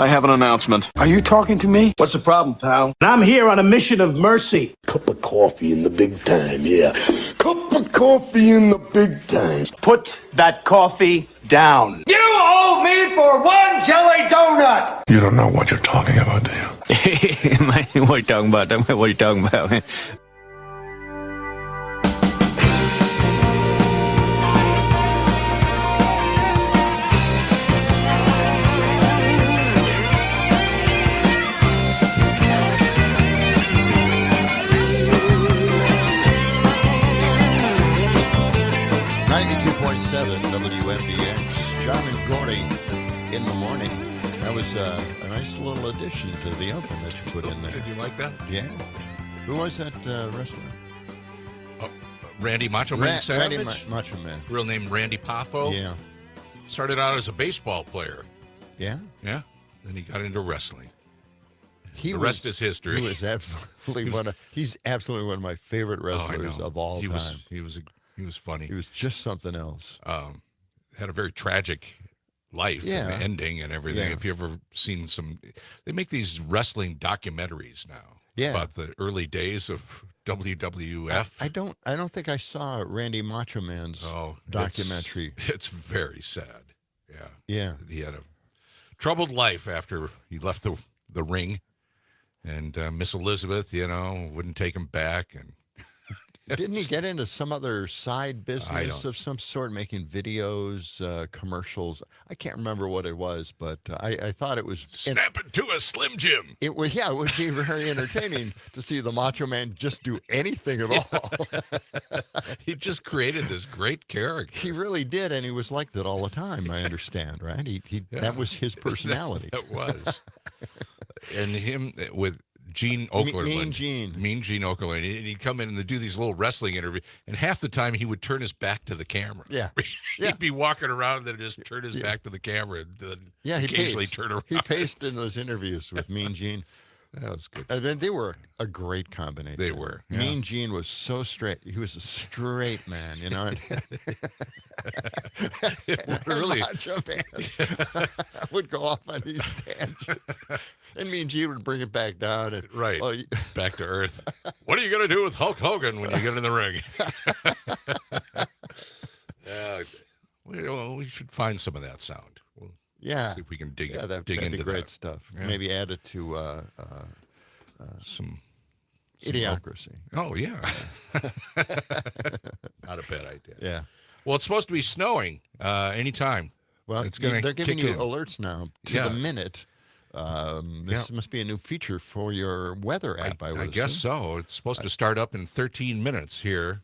I have an announcement. Are you talking to me? What's the problem, pal? I'm here on a mission of mercy. Cup of coffee in the big time, yeah. Cup of coffee in the big time. Put that coffee down. You owe me for one jelly donut! You don't know what you're talking about, do you? Man, what are you talking about? What are you talking about, man? WMBX, John and Gordy in the morning. That was a nice little addition to the open that you put in there. Did you like that? Yeah. Who was that wrestler? Randy Macho Man Savage? Randy Macho Man. Real name Randy Poffo. Yeah. Started out as a baseball player. Yeah? Yeah. Then he got into wrestling. The rest is history. He's absolutely one of my favorite wrestlers of all time. He was funny. He was just something else. Had a very tragic life and ending and everything. Yeah. If you ever seen they make these wrestling documentaries now about the early days of WWF. I don't think I saw Randy Macho Man's documentary. It's very sad. Yeah. Yeah. He had a troubled life after he left the ring, and Miss Elizabeth, wouldn't take him back, and didn't he get into some other side business of some sort, making videos, commercials? I can't remember what it was, but I thought it was... Snap it to a Slim Jim. It would be very entertaining to see the Macho Man just do anything at all. He just created this great character. He really did, and he was like that all the time, I understand, right? That was his personality. That was. And him with... Gene Okerlund. Mean Gene Okerlund. And he'd come in and they'd do these little wrestling interviews. And half the time he would turn his back to the camera. Yeah. He'd be walking around and then just turn his back to the camera and then occasionally turn around. He paced in those interviews with Mean Gene. That was good. And then they were a great combination. They were. Yeah. Mean Gene was so straight. He was a straight man, Really. Macho Man would go off on these tangents. And Mean Gene would bring it back down. And, right. Back to earth. What are you going to do with Hulk Hogan when you get in the ring? We should find some of that sound. See if we can dig that'd into be great that. stuff. Yeah. Maybe add it to some Idiocracy. Oh, yeah. Not a bad idea. Yeah. Well, it's supposed to be snowing anytime. Well, they're giving you alerts now to the minute. This must be a new feature for your weather app, I guess so. It's supposed to start up in 13 minutes here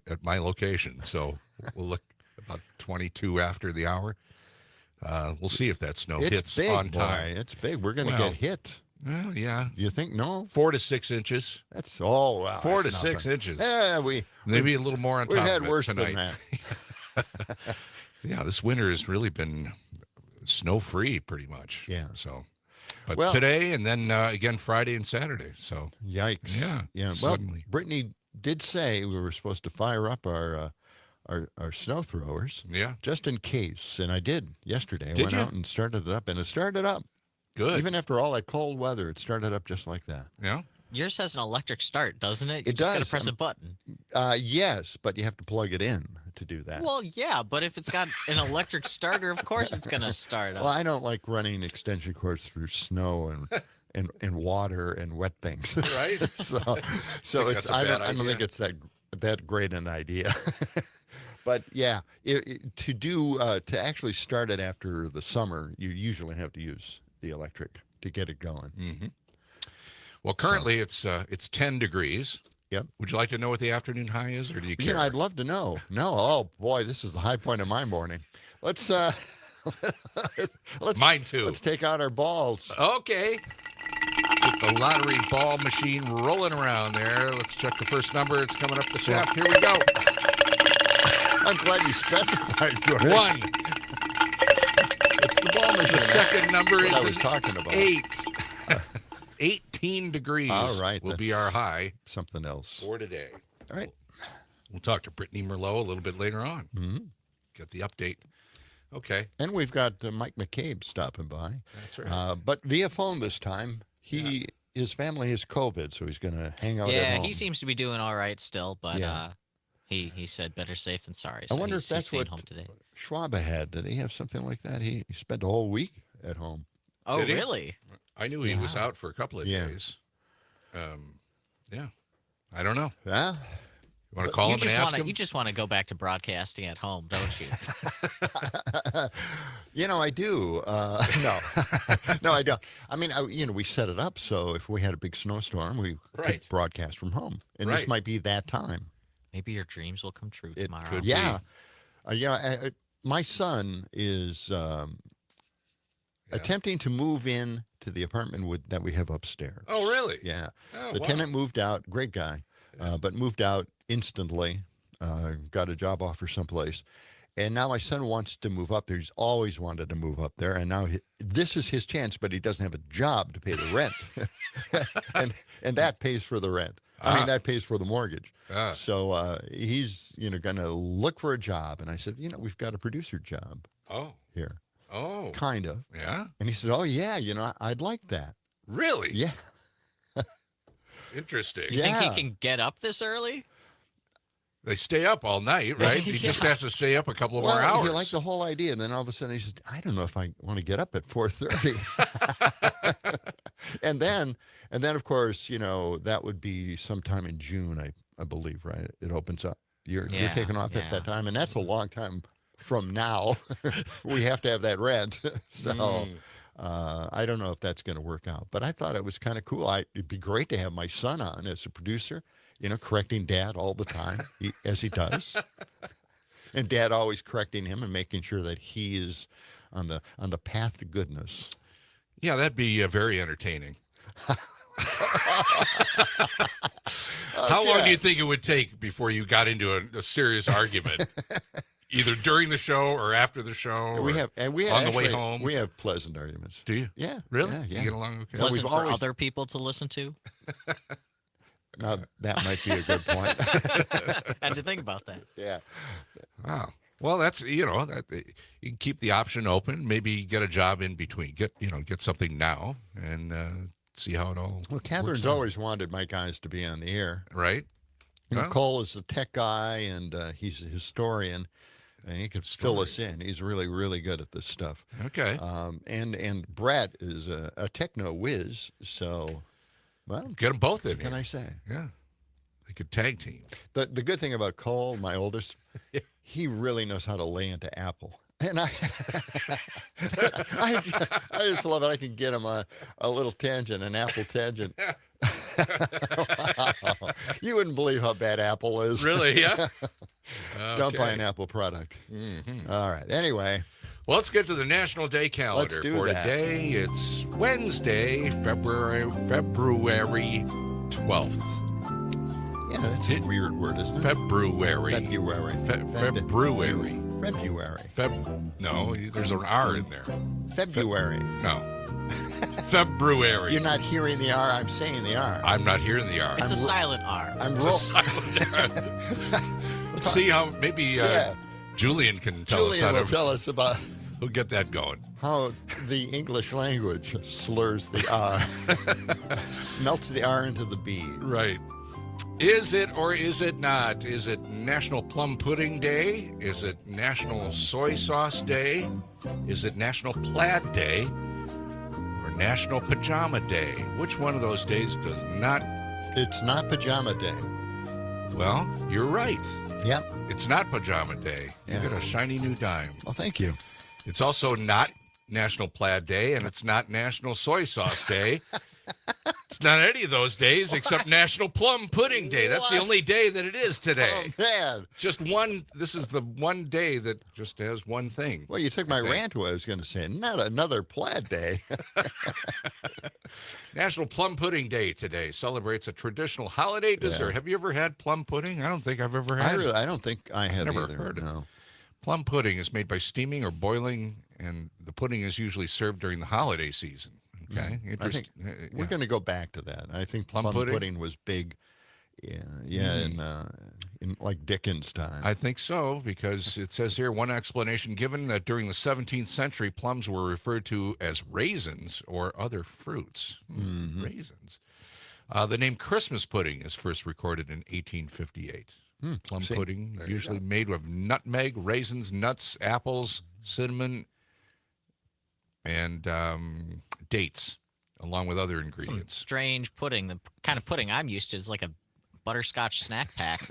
at my location. So we'll look about 22 after the hour. We'll see if that snow hits on time. It's big. We're going to get hit. Well, yeah. You think no? 4 to 6 inches. That's wow. 4 to 6 inches. Yeah, maybe a little more on top of it tonight. We've had worse than that. Yeah, this winter has really been snow-free pretty much. Yeah. So, but today and then again Friday and Saturday. So yikes. Yeah. Well, Suddenly. Brittany did say we were supposed to fire up our snow throwers. Yeah. Just in case, and I did yesterday. I Did went you? out and started it up, and it started up. Good. Even after all that cold weather, it started up just like that. Yeah. Yours has an electric start, doesn't it? You It just does. got to press a button. Yes, but you have to plug it in to do that. Well, yeah, but if it's got an electric starter, of course it's going to start up. Well, I don't like running extension cords through snow and water and wet things. Right. so it's I don't idea. think it's that great an idea. But yeah, to actually start it after the summer, you usually have to use the electric to get it going. Mm-hmm. Well, currently it's 10 degrees. Yep. Would you like to know what the afternoon high is, or do you care? Yeah, I'd love to know. No, oh boy, this is the high point of my morning. Let's Mine too. Let's take out our balls. Okay. Get the lottery ball machine rolling around there. Let's check the first number. It's coming up the shaft. Here we go. I'm glad you specified. Gordy. 1. It's the ball machine. The second number That's what I is was talking about. 8. 18 degrees All right, will be our high something else for today. All right. We'll talk to Brittany Merlot a little bit later on. Mm-hmm. Get the update Okay. And we've got Mike McCabe stopping by. That's right. But via phone this time. His family has COVID, so he's going to hang out at Yeah, home. he seems to be doing all right still, but Yeah. he said better safe than sorry. I So wonder he's if that's staying what home today. Schwab had. Did he have something like that? He spent a whole week at home. Oh, Did he? really? I knew he was out for a couple of days. Yeah. I don't know. Yeah. You want to call him and ask him? You just want to go back to broadcasting at home, don't you? I do. No, no, I don't. I mean, we set it up so if we had a big snowstorm, we could broadcast from home, and this might be that time. Maybe your dreams will come true tomorrow. could Yeah, my son is attempting to move in to the apartment that we have upstairs. Oh, really? Yeah. Oh, The tenant moved out. Great guy, but moved out instantly. Got a job offer someplace. And now my son wants to move up there. He's always wanted to move up there. And now this is his chance, but he doesn't have a job to pay the rent. and that pays for the rent. I mean, that pays for the mortgage. So he's, going to look for a job. And I said, we've got a producer job here. Oh. Kind of. Yeah? And he said, oh, yeah, I'd like that. Really? Yeah. Interesting. You think he can get up this early? They stay up all night, right? He just has to stay up a couple of more hours. He liked the whole idea. And then all of a sudden he says, I don't know if I want to get up at 4:30. and then, of course, that would be sometime in June, I believe, right? It opens up. You're taking off at that time. And that's a long time from now. We have to have that rent. So I don't know if that's going to work out. But I thought it was kind of cool. It'd be great to have my son on as a producer. Correcting Dad all the time, as he does, and Dad always correcting him and making sure that he is on the path to goodness. Yeah, that'd be very entertaining. How long do you think it would take before you got into a serious argument, either during the show or after the show? Or on the way home. We have pleasant arguments. Do you? Yeah, really? Yeah. You get along okay? Pleasant for other people to listen to? Now, that might be a good point. How'd you think about that? Yeah. Wow. Well, that's, you can keep the option open, maybe get a job in between, get something now and see how it all Well, Catherine's always wanted my guys to be on the air. Right. Cole is a tech guy, and he's a historian, and he could fill us in. He's really, really good at this stuff. Okay. And Brett is a techno whiz, so... Well, get them both in. What can I say? Yeah, they could tag team. The good thing about Cole, my oldest, he really knows how to lay into Apple, and I just love it. I can get him a little tangent, an Apple tangent. Wow. You wouldn't believe how bad Apple is. Really? Yeah. Don't buy an Apple product. Mm-hmm. All right. Anyway. Well, let's get to the National Day calendar for today. It's Wednesday, February 12th. Yeah, that's a weird word, isn't it? February. No, there's an R in there. February. No. February. You're not hearing the R. I'm saying the R. I'm not hearing the R. It's a silent R. It's a silent R. Let's see how maybe Julian can tell us how to. Will tell us about. We'll get that going. How the English language slurs the R, melts the R into the B. Right. Is it or is it not? Is it National Plum Pudding Day? Is it National Soy Sauce Day? Is it National Plaid Day? Or National Pajama Day? Which one of those days does not? It's not Pajama Day. Well, you're right. Yep. It's not Pajama Day. You get a shiny new dime. Well, thank you. It's also not National Plaid Day, and it's not National Soy Sauce Day. It's not any of those days except National Plum Pudding Day. That's the only day that it is today. Oh, man. Just one. This is the one day that just has one thing. Well, you took my rant away. I was going to say, not another Plaid Day. National Plum Pudding Day today celebrates a traditional holiday dessert. Have you ever had plum pudding? I don't think I've ever had it. I don't think I have never either. heard it. No. Plum pudding is made by steaming or boiling, and the pudding is usually served during the holiday season. Okay, I think we're going to go back to that. I think plum pudding was big Yeah, in like Dickens' time. I think so, because it says here one explanation given that during the 17th century, plums were referred to as raisins or other fruits. Raisins. The name Christmas pudding is first recorded in 1858. Plum pudding, usually made with nutmeg, raisins, nuts, apples, cinnamon, and dates, along with other Some ingredients. strange pudding. The kind of pudding I'm used to is like a butterscotch snack pack.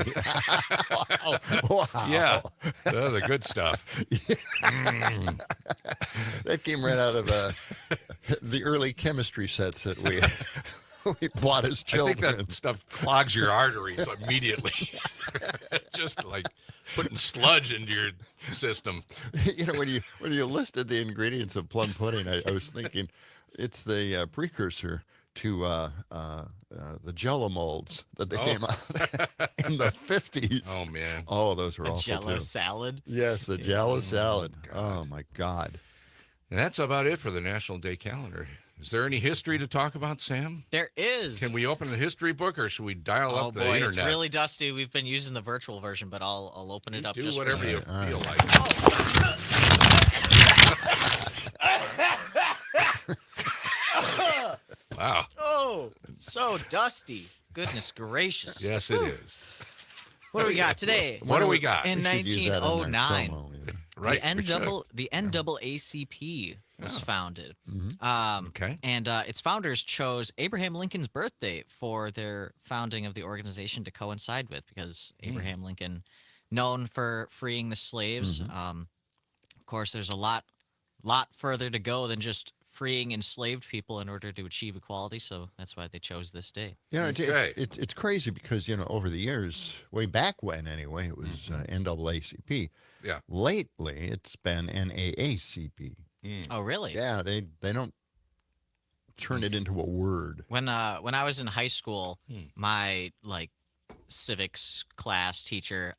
Wow. Yeah, the good stuff. That came right out of the early chemistry sets that we we bought as I children. think that stuff clogs your arteries immediately. Just like putting sludge into your system. When you listed the ingredients of plum pudding, I was thinking it's the precursor to the Jello molds that they came out in the 50s. Oh man! Oh, those were A awful Jello too. salad. Yes, the Jello salad. God. Oh my God. And that's about it for the National Day calendar. Is there any history to talk about, Sam? There is. Can we open the history book, or should we dial Oh up the boy, internet? it's really dusty. We've been using the virtual version, but I'll open it up. Do just whatever for you All feel like. Wow. Oh, so dusty. Goodness gracious. Yes, it is. What do we got today? What do we got? In We should use that in our 1909, promo, yeah. Right. the NAACP was founded. Okay. And its founders chose Abraham Lincoln's birthday for their founding of the organization to coincide with, because Abraham Lincoln, known for freeing the slaves. Of course, there's a lot further to go than just freeing enslaved people in order to achieve equality. So that's why they chose this day. Okay. It's crazy because, over the years, way back when anyway, it was NAACP. Yeah. Lately, it's been NAACP. Oh, really? Yeah, they don't turn it into a word. When I was in high school, my civics class teacher,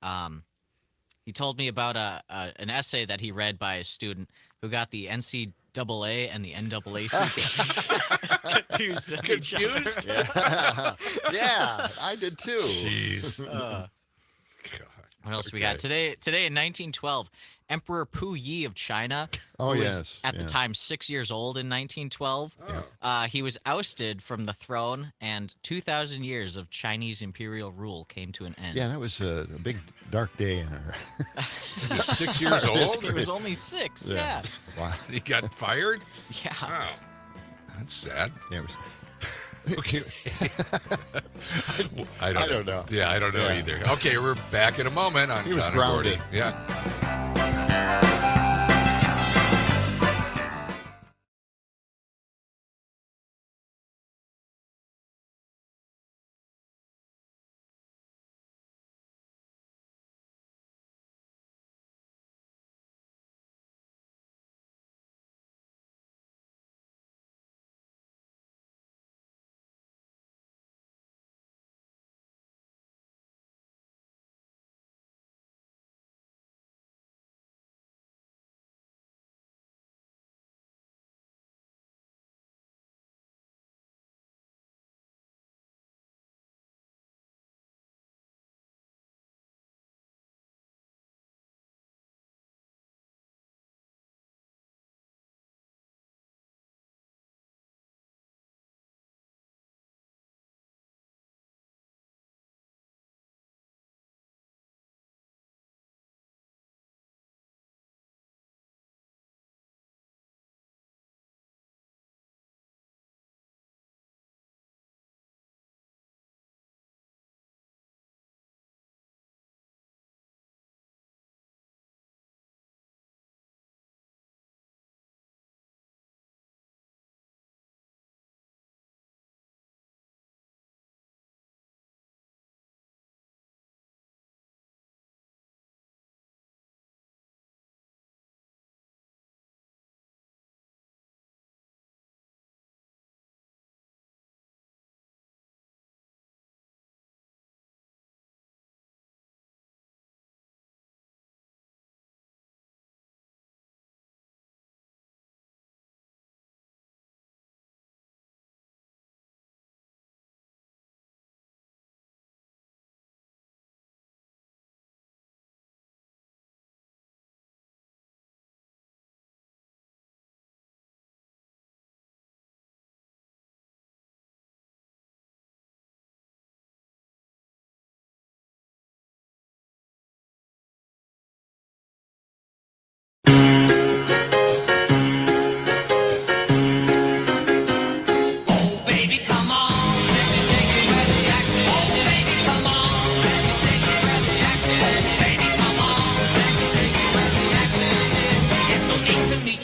he told me about an essay that he read by a student who got the NCAA and the NAACP confused. with each other. Confused? Yeah, I did too. Jeez. Uh, God. What else we got today? Today in 1912, Emperor Pu Yi of China, Oh, who was yes, at the yeah. time 6 years old in 1912, he was ousted from the throne, and 2,000 years of Chinese imperial rule came to an end. Yeah, that was a big dark day in our. He was 6 years old? He was only 6. Yeah. Wow. He got fired? Yeah. Wow. That's sad. Yeah, it was. I don't know. Yeah, I don't know Yeah. either. Okay, we're back in a moment on He was John and Gordy. grounded. Yeah.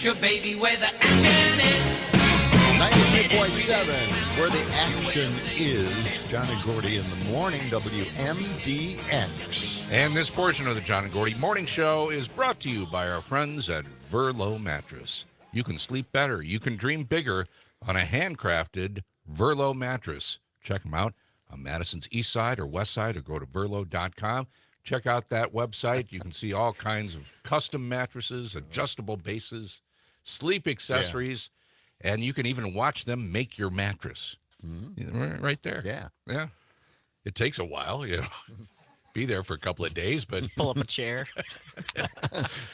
Put your baby where the action is. 92.7, where the action is. John and Gordy in the morning, WMDX. And this portion of the John and Gordy Morning Show is brought to you by our friends at Verlo Mattress. You can sleep better. You can dream bigger on a handcrafted Verlo mattress. Check them out on Madison's East Side or West Side, or go to verlo.com. Check out that website. You can see all kinds of custom mattresses, adjustable bases, sleep accessories, and you can even watch them make your mattress. Right there. Yeah. It takes a while, Be there for a couple of days, but Pull up a chair.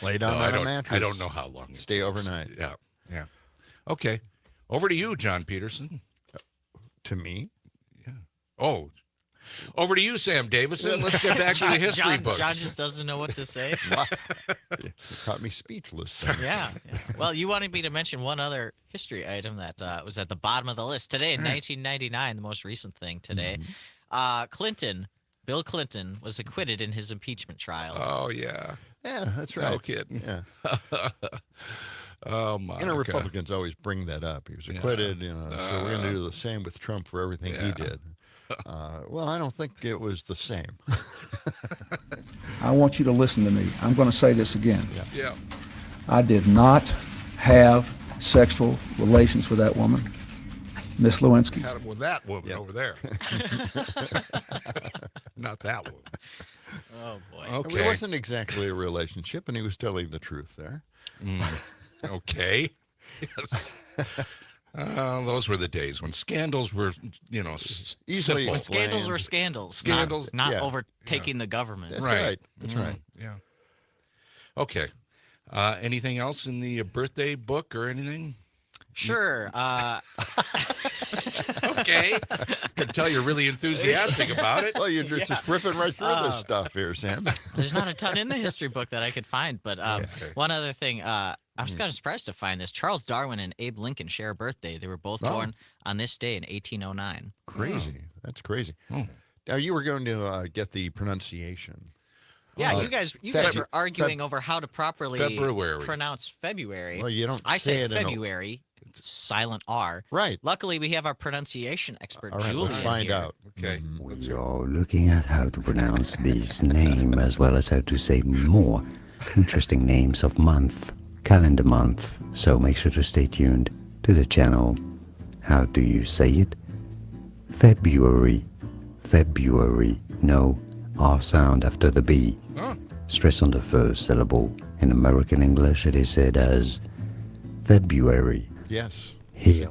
Lay down on a mattress. I don't know how long. Stay overnight. Yeah. Okay. Over to you, John Peterson. To me? Yeah. Oh, over to you, Sam Davison. Let's get back to the history books. John just doesn't know what to say. You caught me speechless. Yeah. Well, you wanted me to mention one other history item that was at the bottom of the list today in 1999, the most recent thing today. Bill Clinton was acquitted in his impeachment trial. Oh, yeah. Yeah, that's right. No kidding. Yeah. Oh, my God. Republicans always bring that up. He was acquitted, so we're going to do the same with Trump for everything he did. Well, I don't think it was the same. I want you to listen to me. I'm going to say this again. Yeah. I did not have sexual relations with that woman, Miss Lewinsky. Had him with that woman over there. Not that woman. Oh, boy. Okay. It wasn't exactly a relationship, and he was telling the truth there. Okay. Yes. Those were the days when scandals were, Easily simple. When scandals were scandals. Scandals. Not overtaking the government. That's right. That's right. Yeah. Okay. Anything else in the birthday book or anything? Sure. Okay. Can tell you're really enthusiastic about it. Well, you're just ripping right through this stuff here, Sam. There's not a ton in the history book that I could find, but one other thing. I was kind of surprised to find this. Charles Darwin and Abe Lincoln share a birthday. They were both born on this day in 1809. Crazy. That's crazy. Now, you were going to get the pronunciation. Yeah, you guys were arguing over how to properly pronounce February. Well, you don't I say say it February. Silent R. Right. Luckily, we have our pronunciation expert, All right, Julian. let's find here. out. Okay. We are looking at how to pronounce this name, as well as how to say more interesting names of month, calendar month. So make sure to stay tuned to the channel. How do you say it? February. February. No R sound after the B. Stress on the first syllable. In American English, it is said as February. Yes. Here.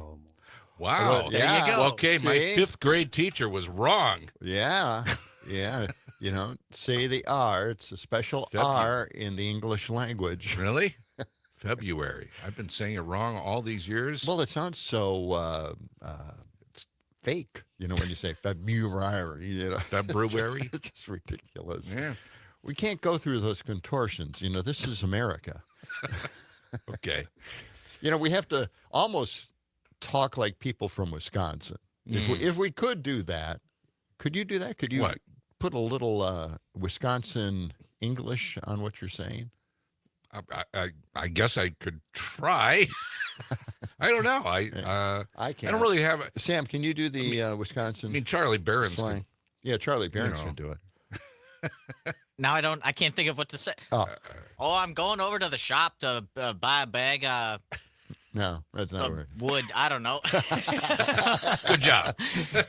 Wow. Well, there you go. Okay, my See? 5th grade teacher was wrong. Yeah. Yeah. Say the R. It's a special R in the English language. Really? February. I've been saying it wrong all these years. Well, it sounds so it's fake, when you say February. February? It's just ridiculous. Yeah. We can't go through those contortions. This is America. Okay. We have to almost talk like people from Wisconsin. If we could do that, could you do that? Could you put a little Wisconsin English on what you're saying? I guess I could try. I don't know. I can't. I don't really have it. Sam, can you do the Wisconsin? Charlie Barron's slang. Yeah, Charlie Barron's can do it. Now I can't think of what to say. I'm going over to the shop to buy a bag No, that's not right. wood. I don't know. Good job.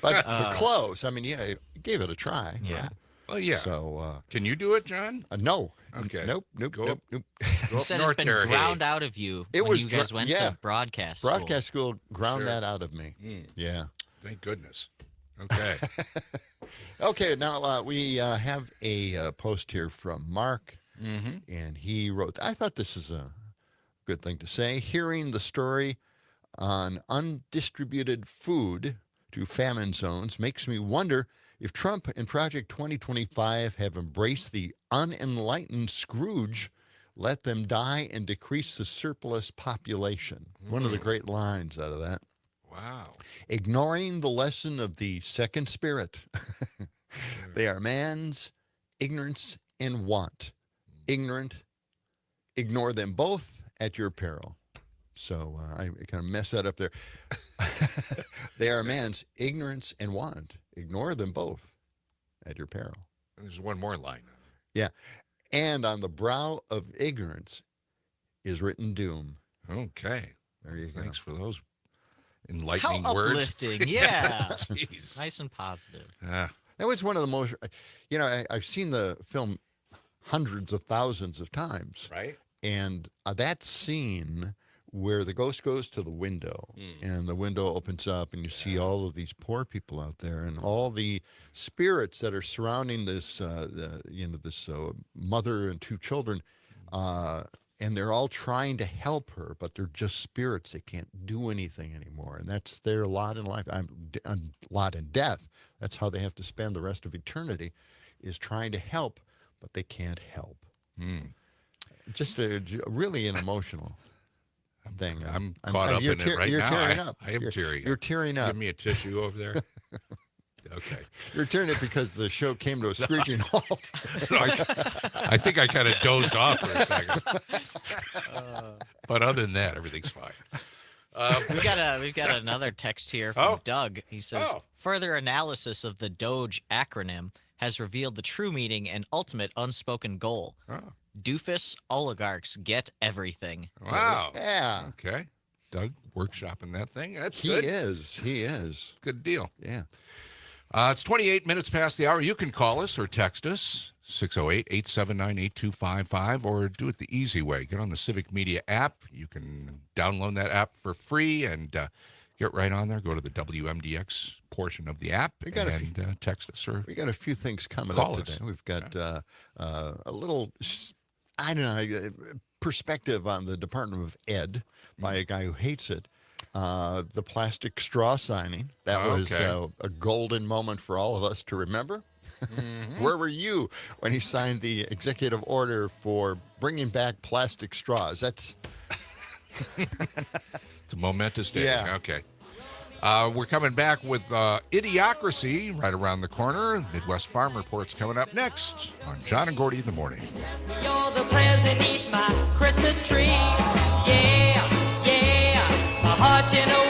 But close. You gave it a try. Yeah. Right? Well, yeah. So, can you do it, John? No. Okay. Nope. Go up You North said it's been Carolina. ground out of you when you guys went to broadcast school. Broadcast school ground that out of me. Yeah. Thank goodness. Okay. Okay, now we have a post here from Mark, and he wrote, I thought this is a good thing to say. Hearing the story on undistributed food to famine zones makes me wonder if Trump and Project 2025 have embraced the unenlightened Scrooge, let them die and decrease the surplus population. One of the great lines out of that. Wow. Ignoring the lesson of the second spirit. They are man's ignorance and want. Ignorant. Ignore them both at your peril. So I kind of mess that up there. They are man's ignorance and want. Ignore them both at your peril. There's one more line. Yeah. And on the brow of ignorance is written doom. Okay. There you go. Thanks for those enlightening How words. uplifting. Yeah. Jeez. Nice and positive. Yeah. That was one of the most, I've seen the film hundreds of thousands of times. Right. And that scene where the ghost goes to the window and the window opens up and you see all of these poor people out there and all the spirits that are surrounding this, this mother and two children, and they're all trying to help her, but they're just spirits. They can't do anything anymore, and that's their lot in life. Lot in death. That's how they have to spend the rest of eternity, is trying to help, but they can't help. Just really an emotional thing. I'm caught up in it right you're now. Tearing up. I am tearing up. You're tearing up. Give me a tissue over there. Okay. You're tearing up because the show came to a screeching halt. I think I kind of dozed off for a second. But other than that, everything's fine. We've got another text here from Doug. He says, further analysis of the DOGE acronym has revealed the true meaning and ultimate unspoken goal. Doofus oligarchs get everything. Wow. Yeah. Okay. Doug workshopping that thing. That's He good. He is. Good deal. Yeah. It's 28 minutes past the hour. You can call us or text us, 608-879-8255, or do it the easy way. Get on the Civic Media app. You can download that app for free and get right on there. Go to the WMDX portion of the app and text us. Or we got a few things coming call up us. today. We've got a little, perspective on the Department of Ed by a guy who hates it. The plastic straw signing. That was a golden moment for all of us to remember. Where were you when he signed the executive order for bringing back plastic straws? It's a momentous day. Yeah. Okay. We're coming back with Idiocracy right around the corner. Midwest Farm Report's coming up next on John and Gordy in the Morning. You're the present beneath my Christmas tree. Yeah, yeah. My heart's in a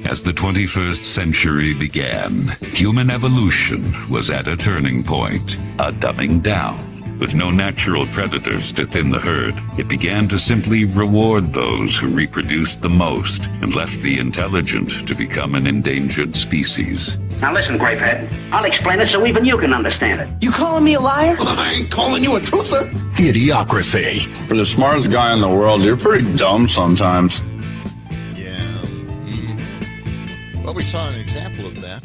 As the 21st century began, human evolution was at a turning point, a dumbing down. With no natural predators to thin the herd, it began to simply reward those who reproduced the most and left the intelligent to become an endangered species. Now listen, Grapehead. I'll explain it so even you can understand it. You calling me a liar? I ain't calling you a truther. Idiocracy. For the smartest guy in the world, you're pretty dumb sometimes. Yeah. Well, we saw an example of that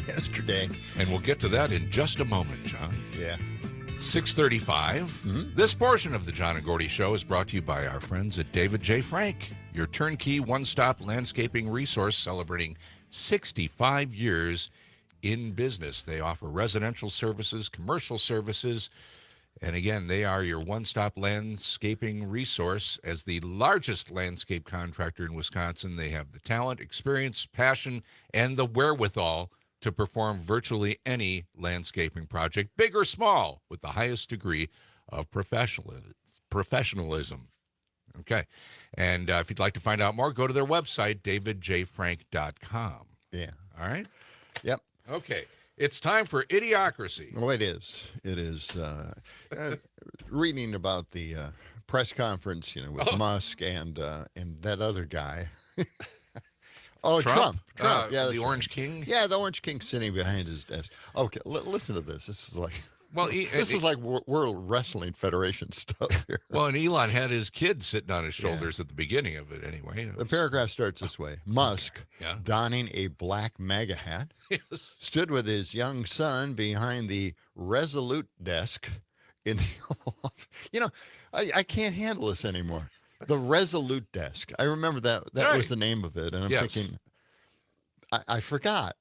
yesterday. And we'll get to that in just a moment, John. Yeah. 6:35. This portion of the John and Gordy Show is brought to you by our friends at David J. Frank, your turnkey one-stop landscaping resource celebrating 65 years in business. They offer residential services, commercial services, and again, they are your one-stop landscaping resource. As the largest landscape contractor in Wisconsin, they have the talent, experience, passion, and the wherewithal to perform virtually any landscaping project, big or small, with the highest degree of professionalism. Okay. And if you'd like to find out more, go to their website, davidjfrank.com. Yeah. All right? Yep. Okay. It's time for Idiocracy. Well, it is. It is. Reading about the press conference, with Musk and that other guy. Oh, Trump. Yeah, the Orange King? Yeah, the Orange King sitting behind his desk. Okay, listen to this. This is like... Well, this is like World Wrestling Federation stuff here. Well, and Elon had his kid sitting on his shoulders at the beginning of it anyway. The paragraph starts this way. Musk, donning a black MAGA hat, stood with his young son behind the Resolute desk in the Oval Office. I can't handle this anymore. The Resolute desk. I remember that was the name of it. And I'm thinking, I forgot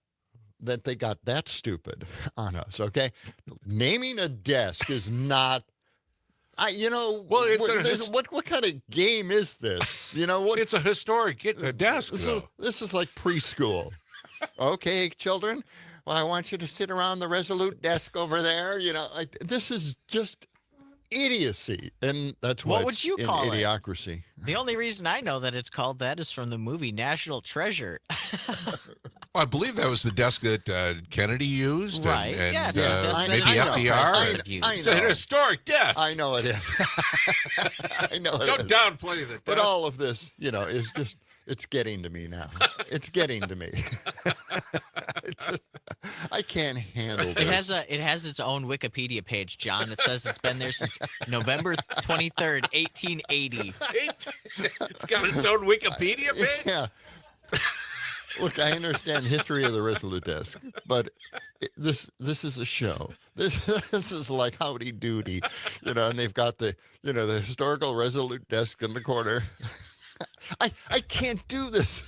that they got that stupid on us, okay? Naming a desk is not... Well, what kind of game is this? It's a historic desk, this is like preschool. Okay, children, well, I want you to sit around the Resolute desk over there. This is just idiocy, and that's what would you call Idiocracy. The only reason I know that it's called that is from the movie National Treasure. Well, I believe that was the desk that Kennedy used, right? And maybe FDR. It's a historic desk. I know it is. I know it Don't downplay the desk. But all of this, is just, it's getting to me now. It's getting to me. It's just, I can't handle this. It has its own Wikipedia page, John. It says it's been there since November 23rd, 1880. It's got its own Wikipedia page? Yeah. Look, I understand history of the Resolute desk, but this is a show. This is like Howdy Doody, and they've got the the historical Resolute desk in the corner. I can't do this.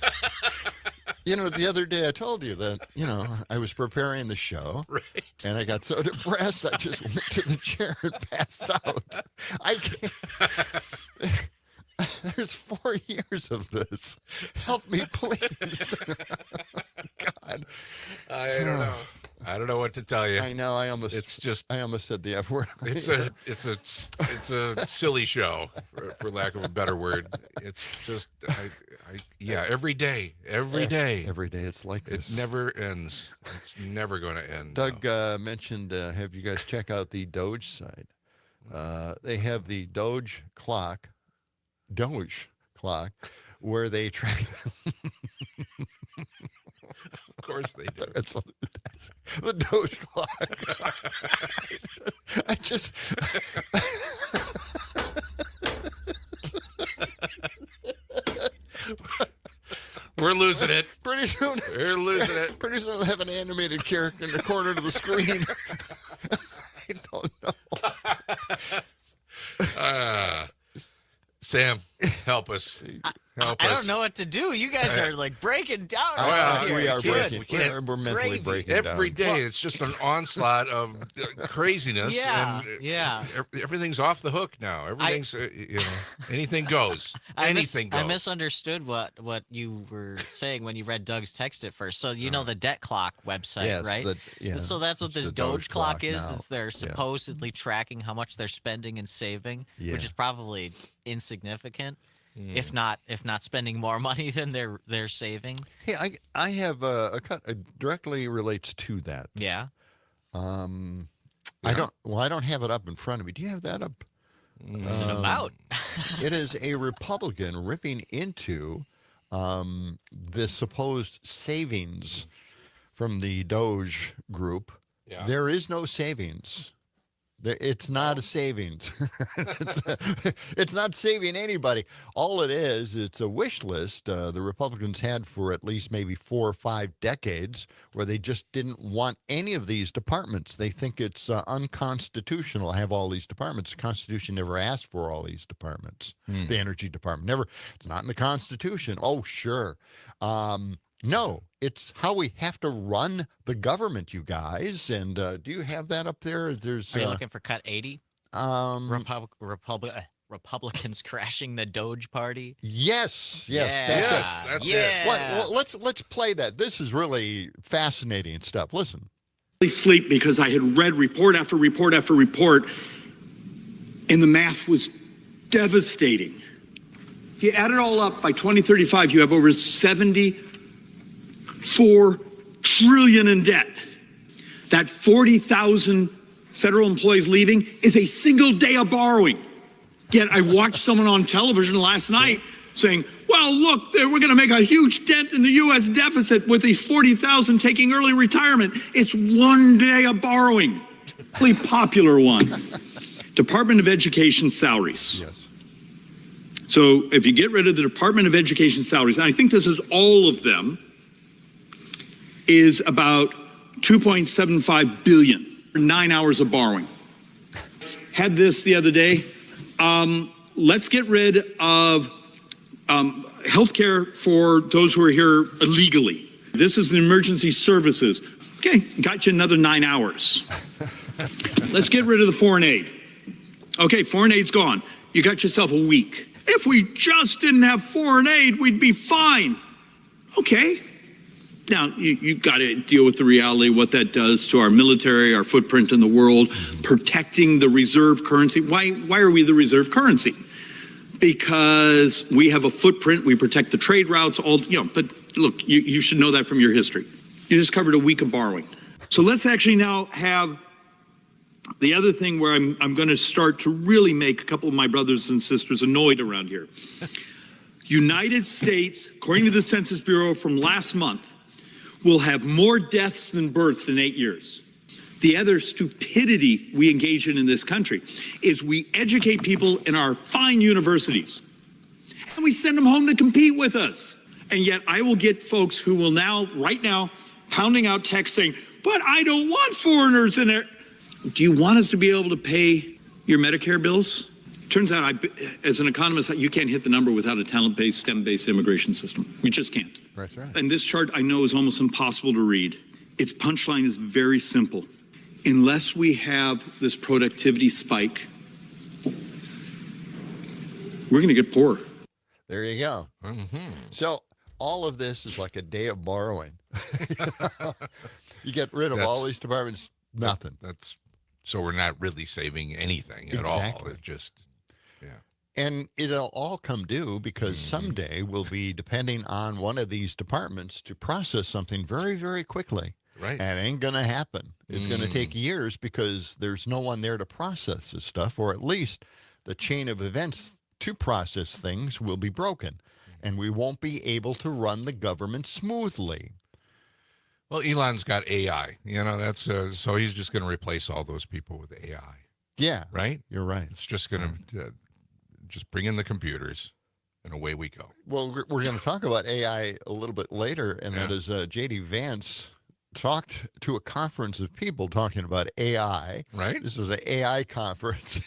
The other day I told you that, I was preparing the show, right, and I got so depressed I just went to the chair and passed out. I can't. There's 4 years of this. Help me, please. God. I don't know. I don't know what to tell you. I know. I almost said the F word. It's a silly show, for lack of a better word. It's just, every day. Every day it's like this. It never ends. It's never going to end. Doug mentioned, have you guys check out the Doge site? They have the Doge clock, where they track. Of course they do. The Doge clock. I just We're losing it. Pretty soon. We're losing it. Pretty soon we'll have an animated character in the corner of the screen. I don't know. Sam, help us. I don't know what to do. You guys are like breaking down. We are breaking. We're mentally breaking down. Every day, it's just an onslaught of craziness. Yeah, and everything's off the hook now. Everything's, anything goes. Anything goes. I misunderstood what you were saying when you read Doug's text at first. So the Debt Clock website, right? So that's what this Doge clock is. They're supposedly tracking how much they're spending and saving, which is probably insignificant. if not spending more money than they're saving. Hey, I have a cut directly relates to that. Yeah. I don't have it up in front of me. Do you have that up? What's it about? It is a Republican ripping into the supposed savings from the Doge group. Yeah. There is no savings. It's not a savings. It's not saving anybody. All it is, it's a wish list the Republicans had for at least maybe 4 or 5 decades where they just didn't want any of these departments. They think it's unconstitutional to have all these departments. The Constitution never asked for all these departments. The Energy Department never. It's not in the Constitution. Oh, sure. No, it's how we have to run the government, you guys. And do you have that up there? There's. Are you looking for cut 80? Republicans crashing the Doge party. Yes, That's it. Well, let's play that. This is really fascinating stuff. Listen. Sleep because I had read report after report after report, and the math was devastating. If you add it all up, by 2035, you have over 74 trillion in debt. That 40,000 federal employees leaving is a single day of borrowing. Yet I watched someone on television last night saying, well, look, we're going to make a huge dent in the U.S. deficit with these 40,000 taking early retirement. It's one day of borrowing. Really popular ones. Department of Education salaries. Yes. So if you get rid of the Department of Education salaries, and I think this is all of them, is about $2.75 billion for 9 hours of borrowing. Had this the other day. Let's get rid of health care for those who are here illegally. This is the emergency services. Okay, got you another 9 hours. Let's get rid of the foreign aid. Okay, foreign aid's gone. You got yourself a week. If we just didn't have foreign aid, we'd be fine. Okay. Now, you've got to deal with the reality, what that does to our military, our footprint in the world, protecting the reserve currency. Why are we the reserve currency? Because we have a footprint, we protect the trade routes, but look, you should know that from your history. You just covered a week of borrowing. So let's actually now have the other thing where I'm going to start to really make a couple of my brothers and sisters annoyed around here. United States, according to the Census Bureau from last month, will have more deaths than births in 8 years. The other stupidity we engage in this country is we educate people in our fine universities and we send them home to compete with us. And yet I will get folks who will right now, pounding out texts saying, but I don't want foreigners in there. Do you want us to be able to pay your Medicare bills? Turns out, as an economist, you can't hit the number without a talent-based, STEM-based immigration system. We just can't. That's right. And this chart, I know, is almost impossible to read. Its punchline is very simple. Unless we have this productivity spike, we're going to get poorer. There you go. Mm-hmm. So all of this is like a day of borrowing. You get rid of all these departments, nothing. So we're not really saving anything at all. It just, And it'll all come due because someday we'll be depending on one of these departments to process something very, very quickly. Right. And it ain't going to happen. It's going to take years because there's no one there to process this stuff, or at least the chain of events to process things will be broken, and we won't be able to run the government smoothly. Well, Elon's got AI. That's so he's just going to replace all those people with AI. Yeah. Right? You're right. It's just going to just bring in the computers, and away we go. Well, we're going to talk about AI a little bit later, and that is J.D. Vance talked to a conference of people talking about AI. Right. This was an AI conference.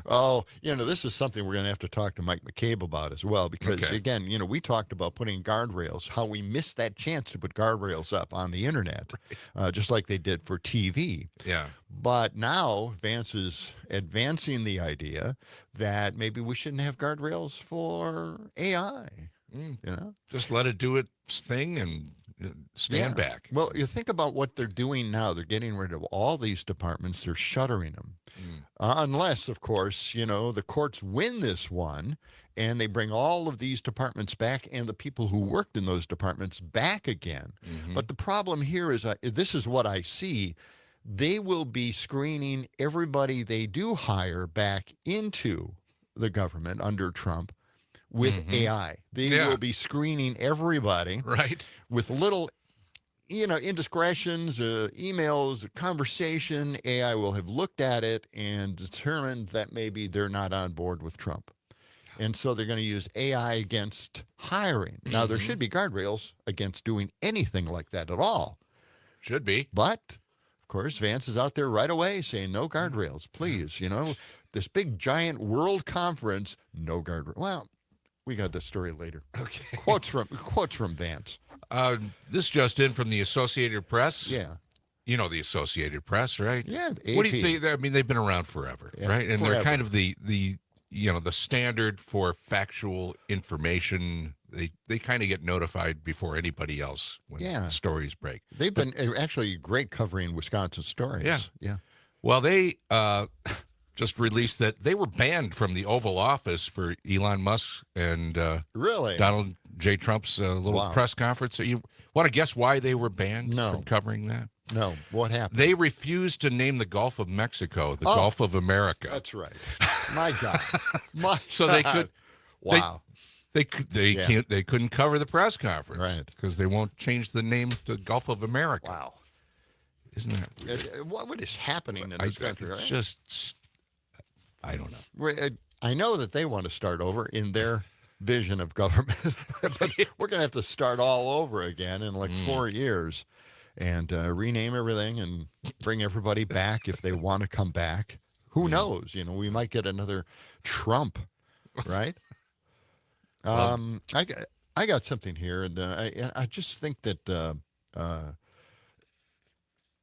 Oh, this is something we're going to have to talk to Mike McCabe about as well, because again, we talked about putting guardrails, how we missed that chance to put guardrails up on the internet, just like they did for TV. Yeah. But now Vance is advancing the idea that maybe we shouldn't have guardrails for AI. Just let it do its thing, and stand back. Well, you think about what they're doing now. They're getting rid of all these departments. They're shuttering them. Unless, of course, the courts win this one and they bring all of these departments back and the people who worked in those departments back again. But the problem here is, this is what I see. They will be screening everybody they do hire back into the government under Trump with AI. They will be screening everybody with little, indiscretions, emails, conversation. AI will have looked at it and determined that maybe they're not on board with Trump. And so they're going to use AI against hiring. Now, there should be guardrails against doing anything like that at all. Should be. But, of course, Vance is out there right away saying, no guardrails, please. This big, giant world conference, no guardrails. Well, we got this story later. Okay. Quotes from Vance. This just in from the Associated Press. Yeah. You know the Associated Press, right? Yeah. What do you think? I mean, they've been around forever, right? And they're kind of the standard for factual information. They kind of get notified before anybody else when stories break. They've been actually great covering Wisconsin stories. Yeah. Well, they just released that they were banned from the Oval Office for Elon Musk and really Donald J. Trump's little press conference. So you want to guess why they were banned from covering that? No. What happened? They refused to name the Gulf of Mexico the Gulf of America. That's right. My God. So they could. Wow. They couldn't cover the press conference, because they won't change the name to Gulf of America. Wow. Isn't that weird? What is happening in this country? It's just, I don't know. I know that they want to start over in their vision of government, but we're going to have to start all over again in like 4 years and rename everything and bring everybody back if they want to come back. Who knows? We might get another Trump, right? I got something here, and I just think that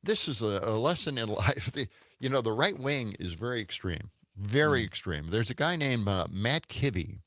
this is a lesson in life. The right wing is very extreme, very extreme. There's a guy named Matt Kibbe,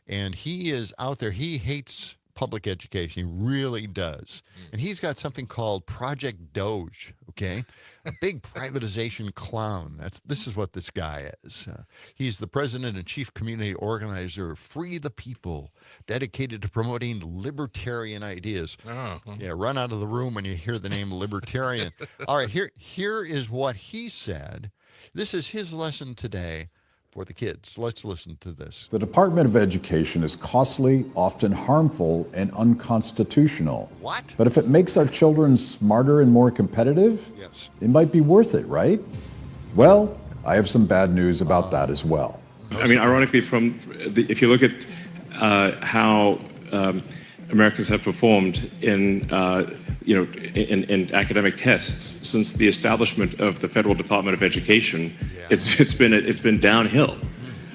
and he is out there. He hates public education. He really does. And he's got something called Project Doge, okay? A big privatization clown. This is what this guy is. He's the president and chief community organizer of Free the People, dedicated to promoting libertarian ideas. Yeah, run out of the room when you hear the name libertarian. All right, here is what he said. This is his lesson today for the kids. Let's listen to this. The Department of Education is costly, often harmful, and unconstitutional. What? But if it makes our children smarter and more competitive, it might be worth it, right? Well, I have some bad news about that as well. I mean, ironically, if you look at how Americans have performed in academic tests since the establishment of the Federal Department of Education, it's been downhill.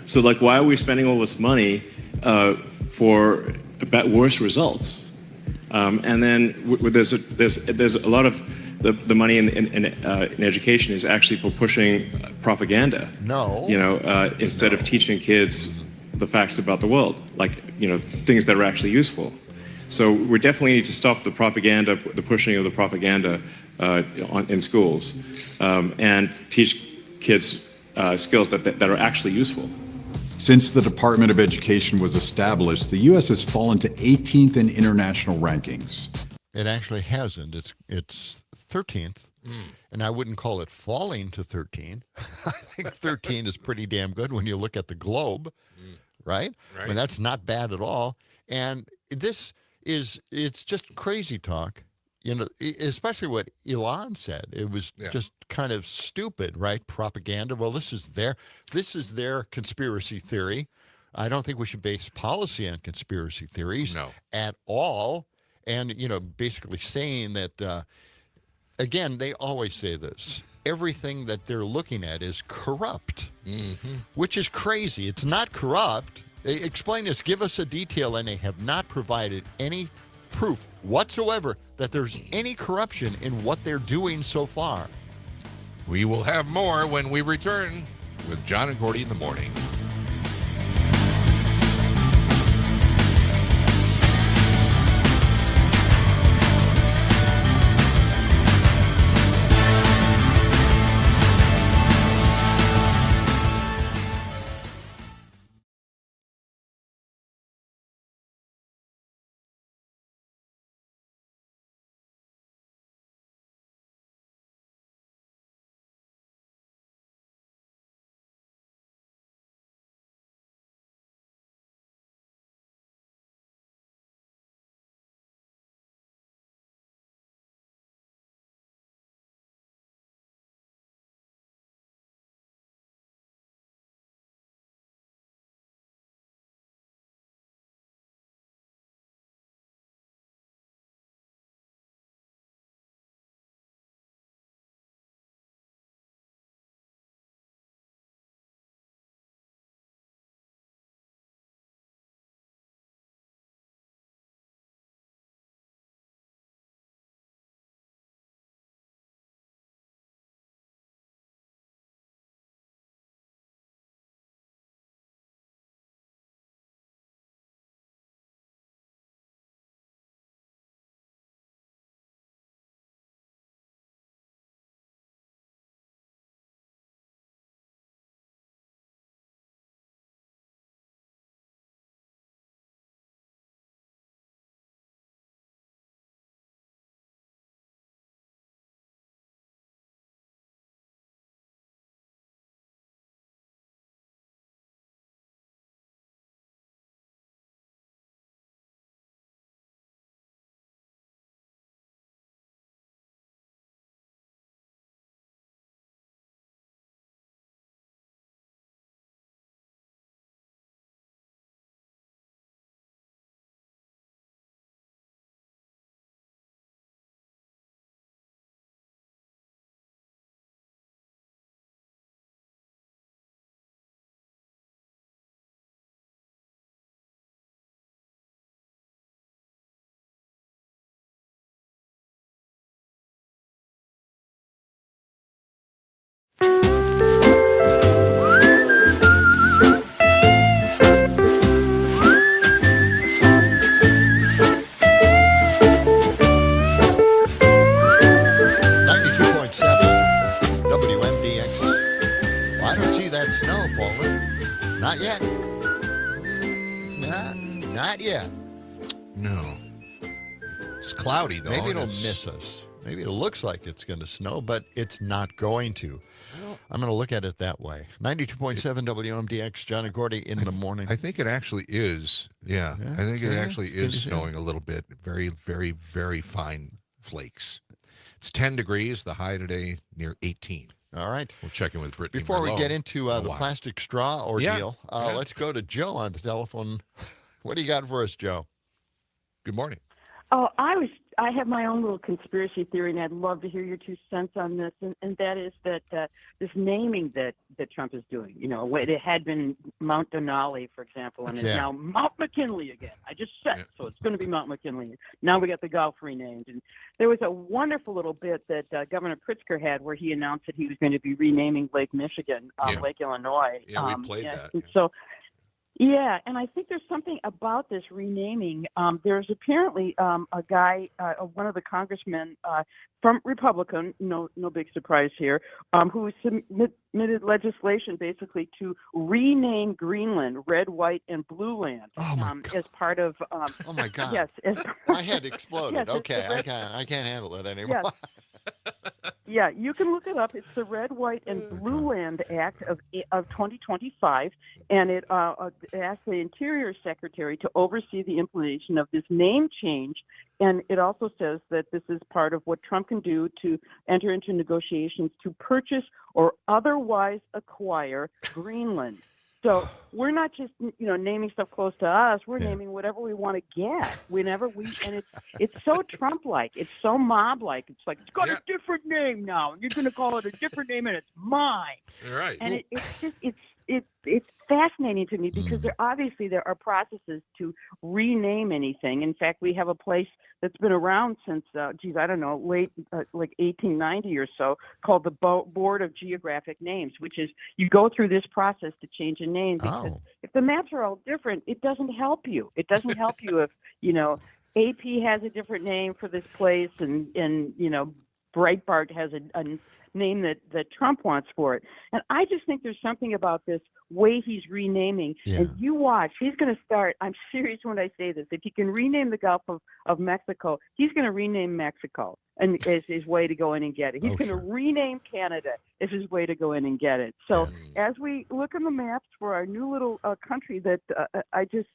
So, why are we spending all this money for worse results? And then there's a lot of the money in education is actually for pushing propaganda. No. Instead of teaching kids the facts about the world, things that are actually useful. So we definitely need to stop the propaganda, the pushing of the propaganda in schools, and teach kids skills that are actually useful. Since the Department of Education was established, the U.S. has fallen to 18th in international rankings. It actually hasn't. It's 13th, and I wouldn't call it falling to 13. I think 13 is pretty damn good when you look at the globe, right? I mean, that's not bad at all. And it's just crazy talk, especially what Elon said. It was just kind of stupid, right? Propaganda. Well, this is their conspiracy theory. I don't think we should base policy on conspiracy theories at all. And, basically saying that, again, they always say this. Everything that they're looking at is corrupt, which is crazy. It's not corrupt. Explain this. Give us a detail, and they have not provided any proof whatsoever that there's any corruption in what they're doing so far. We will have more when we return with John and Gordy in the morning. Not yet. Not yet. No. It's cloudy, though. Maybe it'll miss us. Maybe it looks like it's going to snow, but it's not going to. I'm going to look at it that way. 92.7 WMDX, John and Gordy in the morning. I think it actually is. Yeah. I think it actually is snowing a little bit. Very, very, very fine flakes. It's 10 degrees. The high today near 18. All right. We'll check in with Brittany. Before we Merlot get into the plastic straw ordeal, let's go to Joe on the telephone. What do you got for us, Joe? Good morning. Oh, I have my own little conspiracy theory, and I'd love to hear your 2 cents on this. And that is that this naming that Trump is doing, it had been Mount Denali, for example, and it's now Mount McKinley again. I just said so it's going to be Mount McKinley. Now we got the Gulf renamed. And there was a wonderful little bit that Governor Pritzker had where he announced that he was going to be renaming Lake Michigan, Lake Illinois. Yeah, we played that. So. Yeah, and I think there's something about this renaming. There's apparently a guy, one of the congressmen from Republican, no big surprise here, who submitted legislation basically to rename Greenland Red, White, and Blue Land as part of. Oh my God! Yes, my head exploded. Yes, okay, I can't handle it anymore. Yes. Yeah, you can look it up. It's the Red, White, and Blue Land Act of 2025, and it asks the Interior Secretary to oversee the implementation of this name change. And it also says that this is part of what Trump can do to enter into negotiations to purchase or otherwise acquire Greenland. So we're not just naming stuff close to us. We're naming whatever we want to get whenever and it's so Trump-like. It's so mob-like. It's like it's got a different name now. You're going to call it a different name, and it's mine. All right. And it's fascinating to me because there are processes to rename anything. In fact, we have a place that's been around since late like 1890 or so, called the Board of Geographic Names, which is you go through this process to change a name because if the maps are all different, it doesn't help you. It doesn't help you if AP has a different name for this place and Breitbart has a name that Trump wants for it. And I just think there's something about this way he's renaming. And you watch, he's going to start, I'm serious when I say this, if he can rename the Gulf of Mexico, he's going to rename Mexico and as his way to go in and get it. He's going to rename Canada as his way to go in and get it. So as we look on the maps for our new little country that I just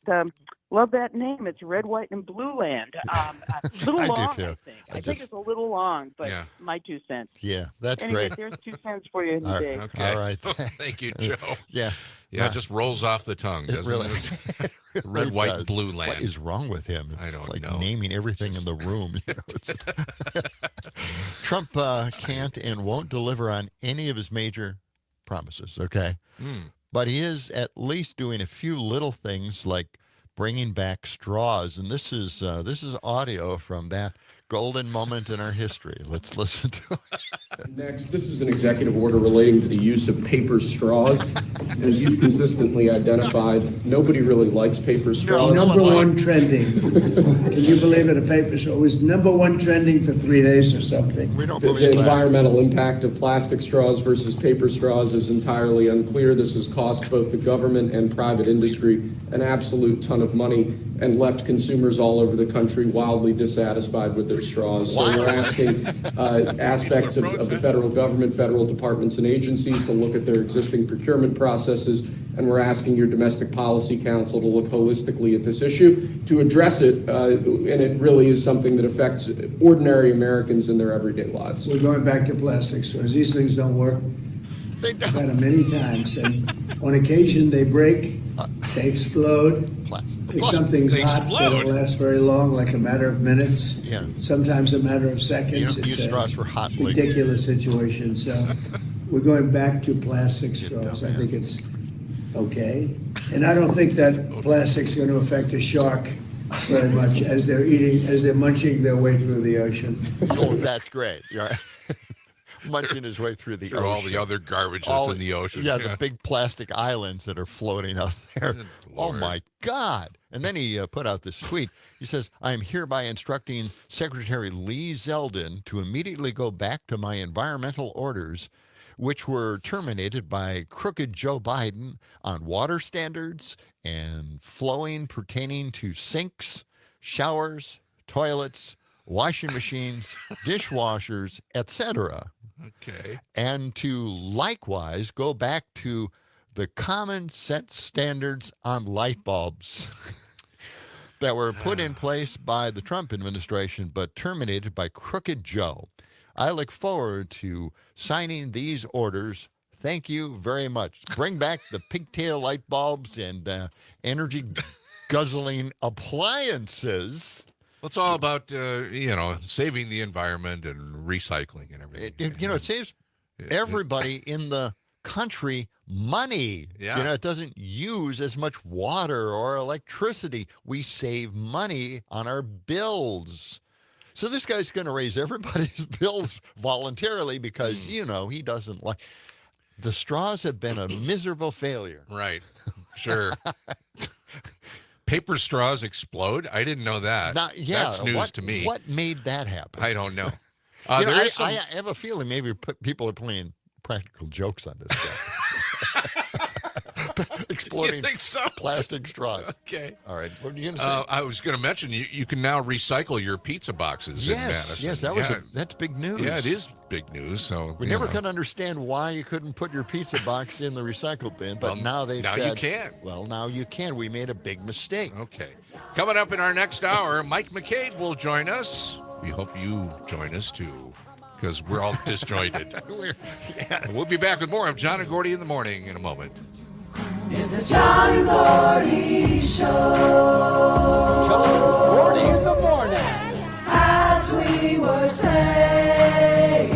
love that name. It's Red, White, and Blue Land. A little long, I think. I think it's a little long, but my 2 cents. Yeah, that's anyway, great. There's 2 cents for you today. Okay. All right. Thank you, Joe. Yeah. Yeah, it just rolls off the tongue, doesn't really, it? Red, White, and Blue Land. What is wrong with him? It's I don't know. naming everything in the room. Trump can't and won't deliver on any of his major promises, okay? But he is at least doing a few little things like bringing back straws. And this is audio from that golden moment in our history. Let's listen to it. Next, this is an executive order relating to the use of paper straws. As you've consistently identified, nobody really likes paper straws. Number one trending. Can you believe it? A paper straw was number one trending for 3 days or something. We don't The believe that. environmental impact of plastic straws versus paper straws is entirely unclear. This has cost both the government and private industry an absolute ton of money and left consumers all over the country wildly dissatisfied with their straws. So we're asking aspects of the federal government, federal departments and agencies to look at their existing procurement processes, and we're asking your Domestic Policy Council to look holistically at this issue to address it, and it really is something that affects ordinary Americans in their everyday lives. We're going back to plastic straws. These things don't work. They don't. I've had them many times, and on occasion they break, they explode. If something's They hot, explode. they don't last very long, like a matter of minutes. Yeah. Sometimes a matter of seconds. You don't It's use a straws for hot liquid. ridiculous situation. So we're going back to plastic straws. I think it's okay, and I don't think that plastic's going to affect a shark very much as they're munching their way through the ocean. Oh, that's great. You're right. Munching his way through the ocean. all the other garbage that's in the ocean. Yeah, the big plastic islands that are floating out there. Oh, my God. And then he put out this tweet. He says, I am hereby instructing Secretary Lee Zeldin to immediately go back to my environmental orders which were terminated by crooked Joe Biden on water standards and flowing pertaining to sinks, showers, toilets, washing machines, dishwashers, etc. Okay. And to likewise go back to the common sense standards on light bulbs that were put in place by the Trump administration but terminated by crooked Joe. I look forward to signing these orders. Thank you very much. Bring back the pigtail light bulbs and energy guzzling appliances. Well, it's all about, saving the environment and recycling and everything. It saves everybody in the country money. Yeah. It doesn't use as much water or electricity. We save money on our bills. So this guy's going to raise everybody's bills voluntarily because, he doesn't like. The straws have been a miserable failure. Right. Sure. Paper straws explode? I didn't know that. That's news to me. What made that happen? I don't know. I have a feeling maybe people are playing practical jokes on this guy. Exploding plastic straws. Okay. All right. What are you going to say? I was going to mention you can now recycle your pizza boxes in Madison. Yes, that's big news. Yeah, it is big news. So we never could understand why you couldn't put your pizza box in the recycle bin, but now they've said you can. Well, now you can. We made a big mistake. Okay. Coming up in our next hour, Mike McCabe will join us. We hope you join us too, because we're all disjointed. We'll be back with more of John and Gordy in the morning in a moment. It's the John and Gordy Show. John and Gordy in the morning. As we were saying,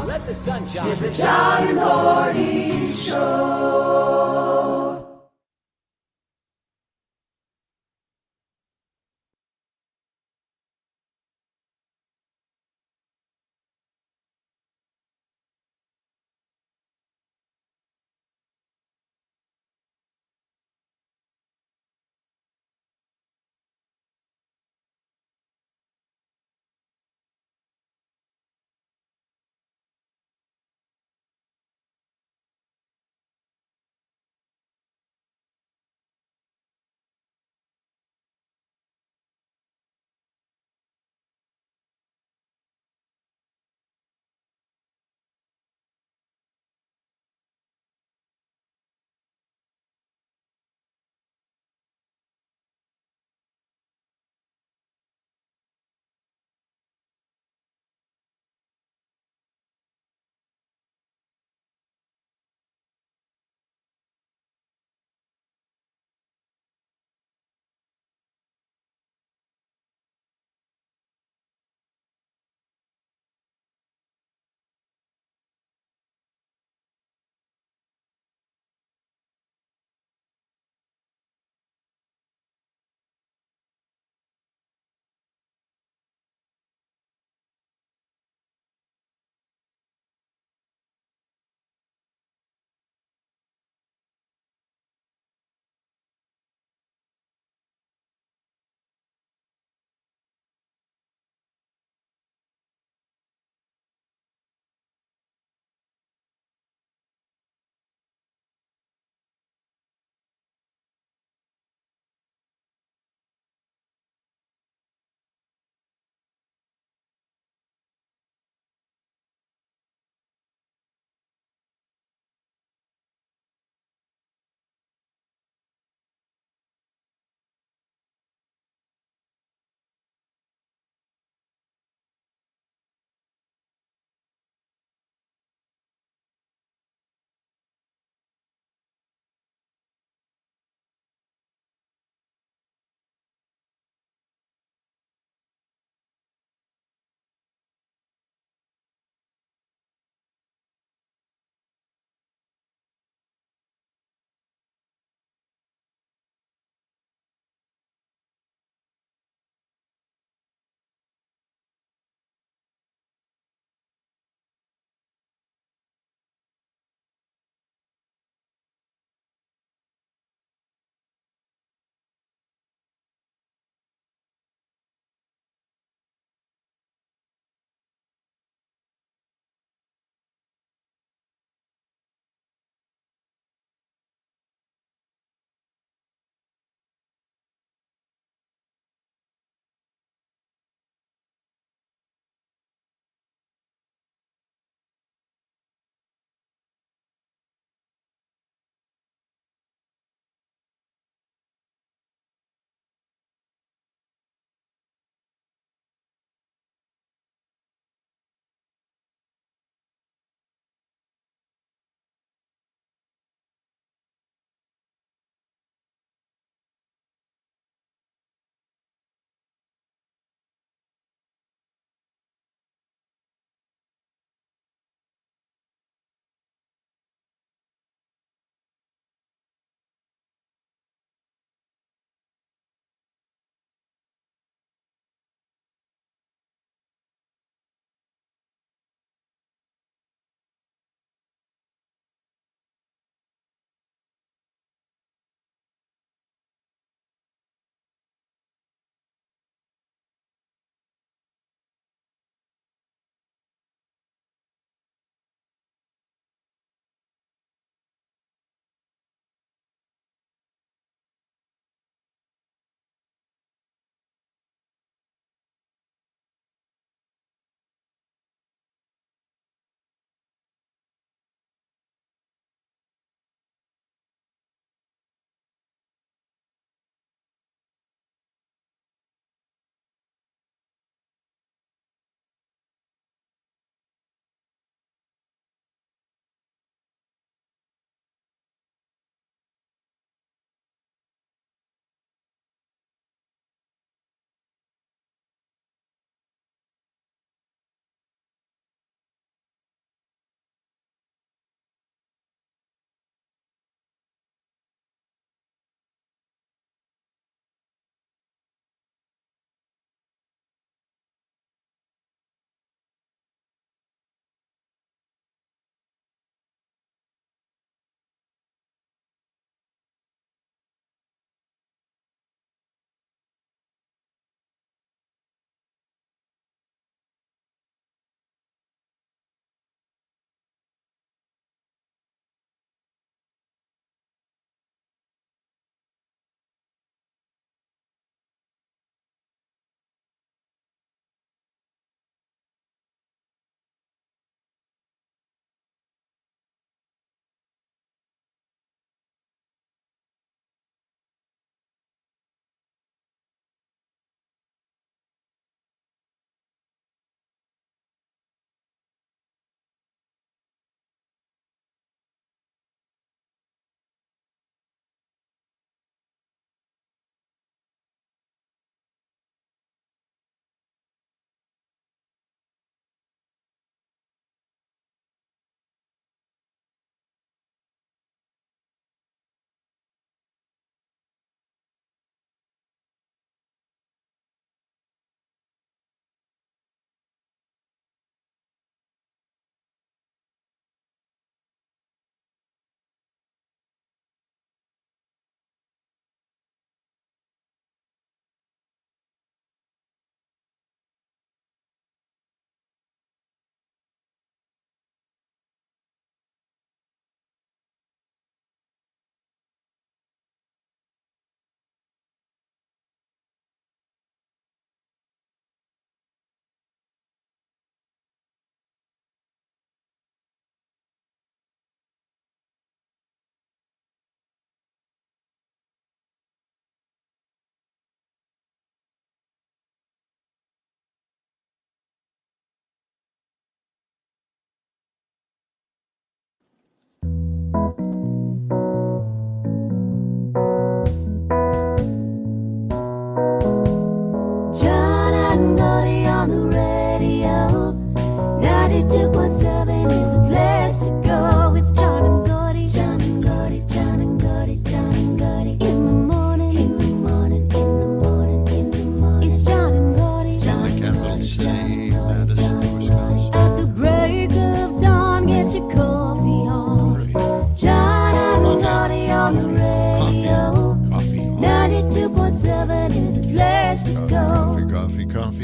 Let the sun shine. it's the John and Gordy Show.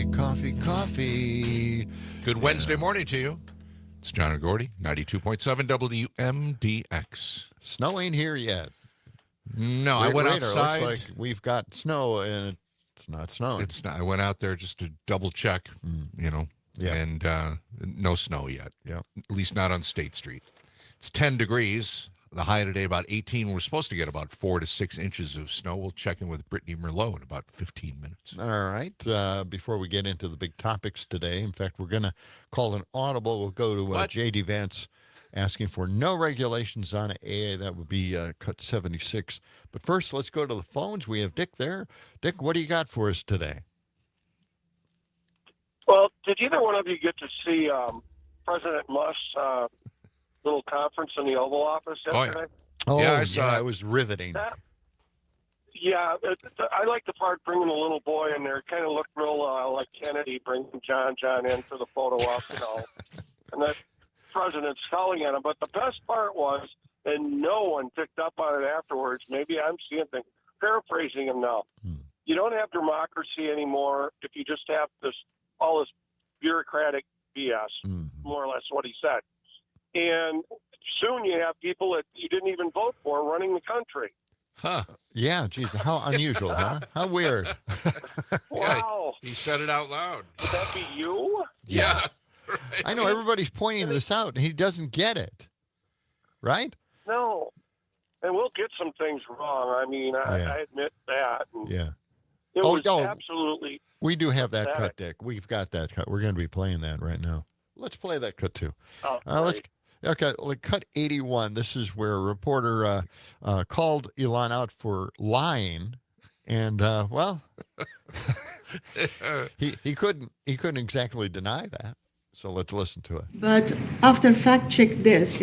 Coffee. Good Wednesday morning to you. It's John and Gordy, 92.7 WMDX. Snow ain't here yet. No, I went outside. Looks like we've got snow, and it's not snowing. It's not. I went out there just to double check, and no snow yet. Yeah. At least not on State Street. It's 10 degrees. The high today about 18. We're supposed to get about 4 to 6 inches of snow. We'll check in with Brittany Merlot in about 15 minutes. All right. Before we get into the big topics today, in fact, we're going to call an audible. We'll go to J.D. Vance asking for no regulations on AA. That would be cut 76. But first, let's go to the phones. We have Dick there. Dick, what do you got for us today? Well, did either one of you get to see President Musk's little conference in the Oval Office yesterday? Yeah, I saw it. It was riveting. I like the part bringing the little boy in there. It kind of looked real like Kennedy bringing John in for the photo op, and that president scowling at him. But the best part was, and no one picked up on it afterwards, maybe I'm seeing things, paraphrasing him now. You don't have democracy anymore if you just have all this bureaucratic BS, more or less what he said. And soon you have people that you didn't even vote for running the country. Huh. Yeah, geez, how unusual, huh? How weird. Wow. He said it out loud. Would that be you? Yeah. Right. I know everybody's pointing this out, and he doesn't get it. Right? No. And we'll get some things wrong. I mean, I admit that. And it was absolutely we do have that pathetic. cut, Dick. We've got that cut. We're going to be playing that right now. Let's play that cut, too. Okay, cut 81. This is where a reporter called Elon out for lying, and he couldn't exactly deny that. So let's listen to it. But after fact check this,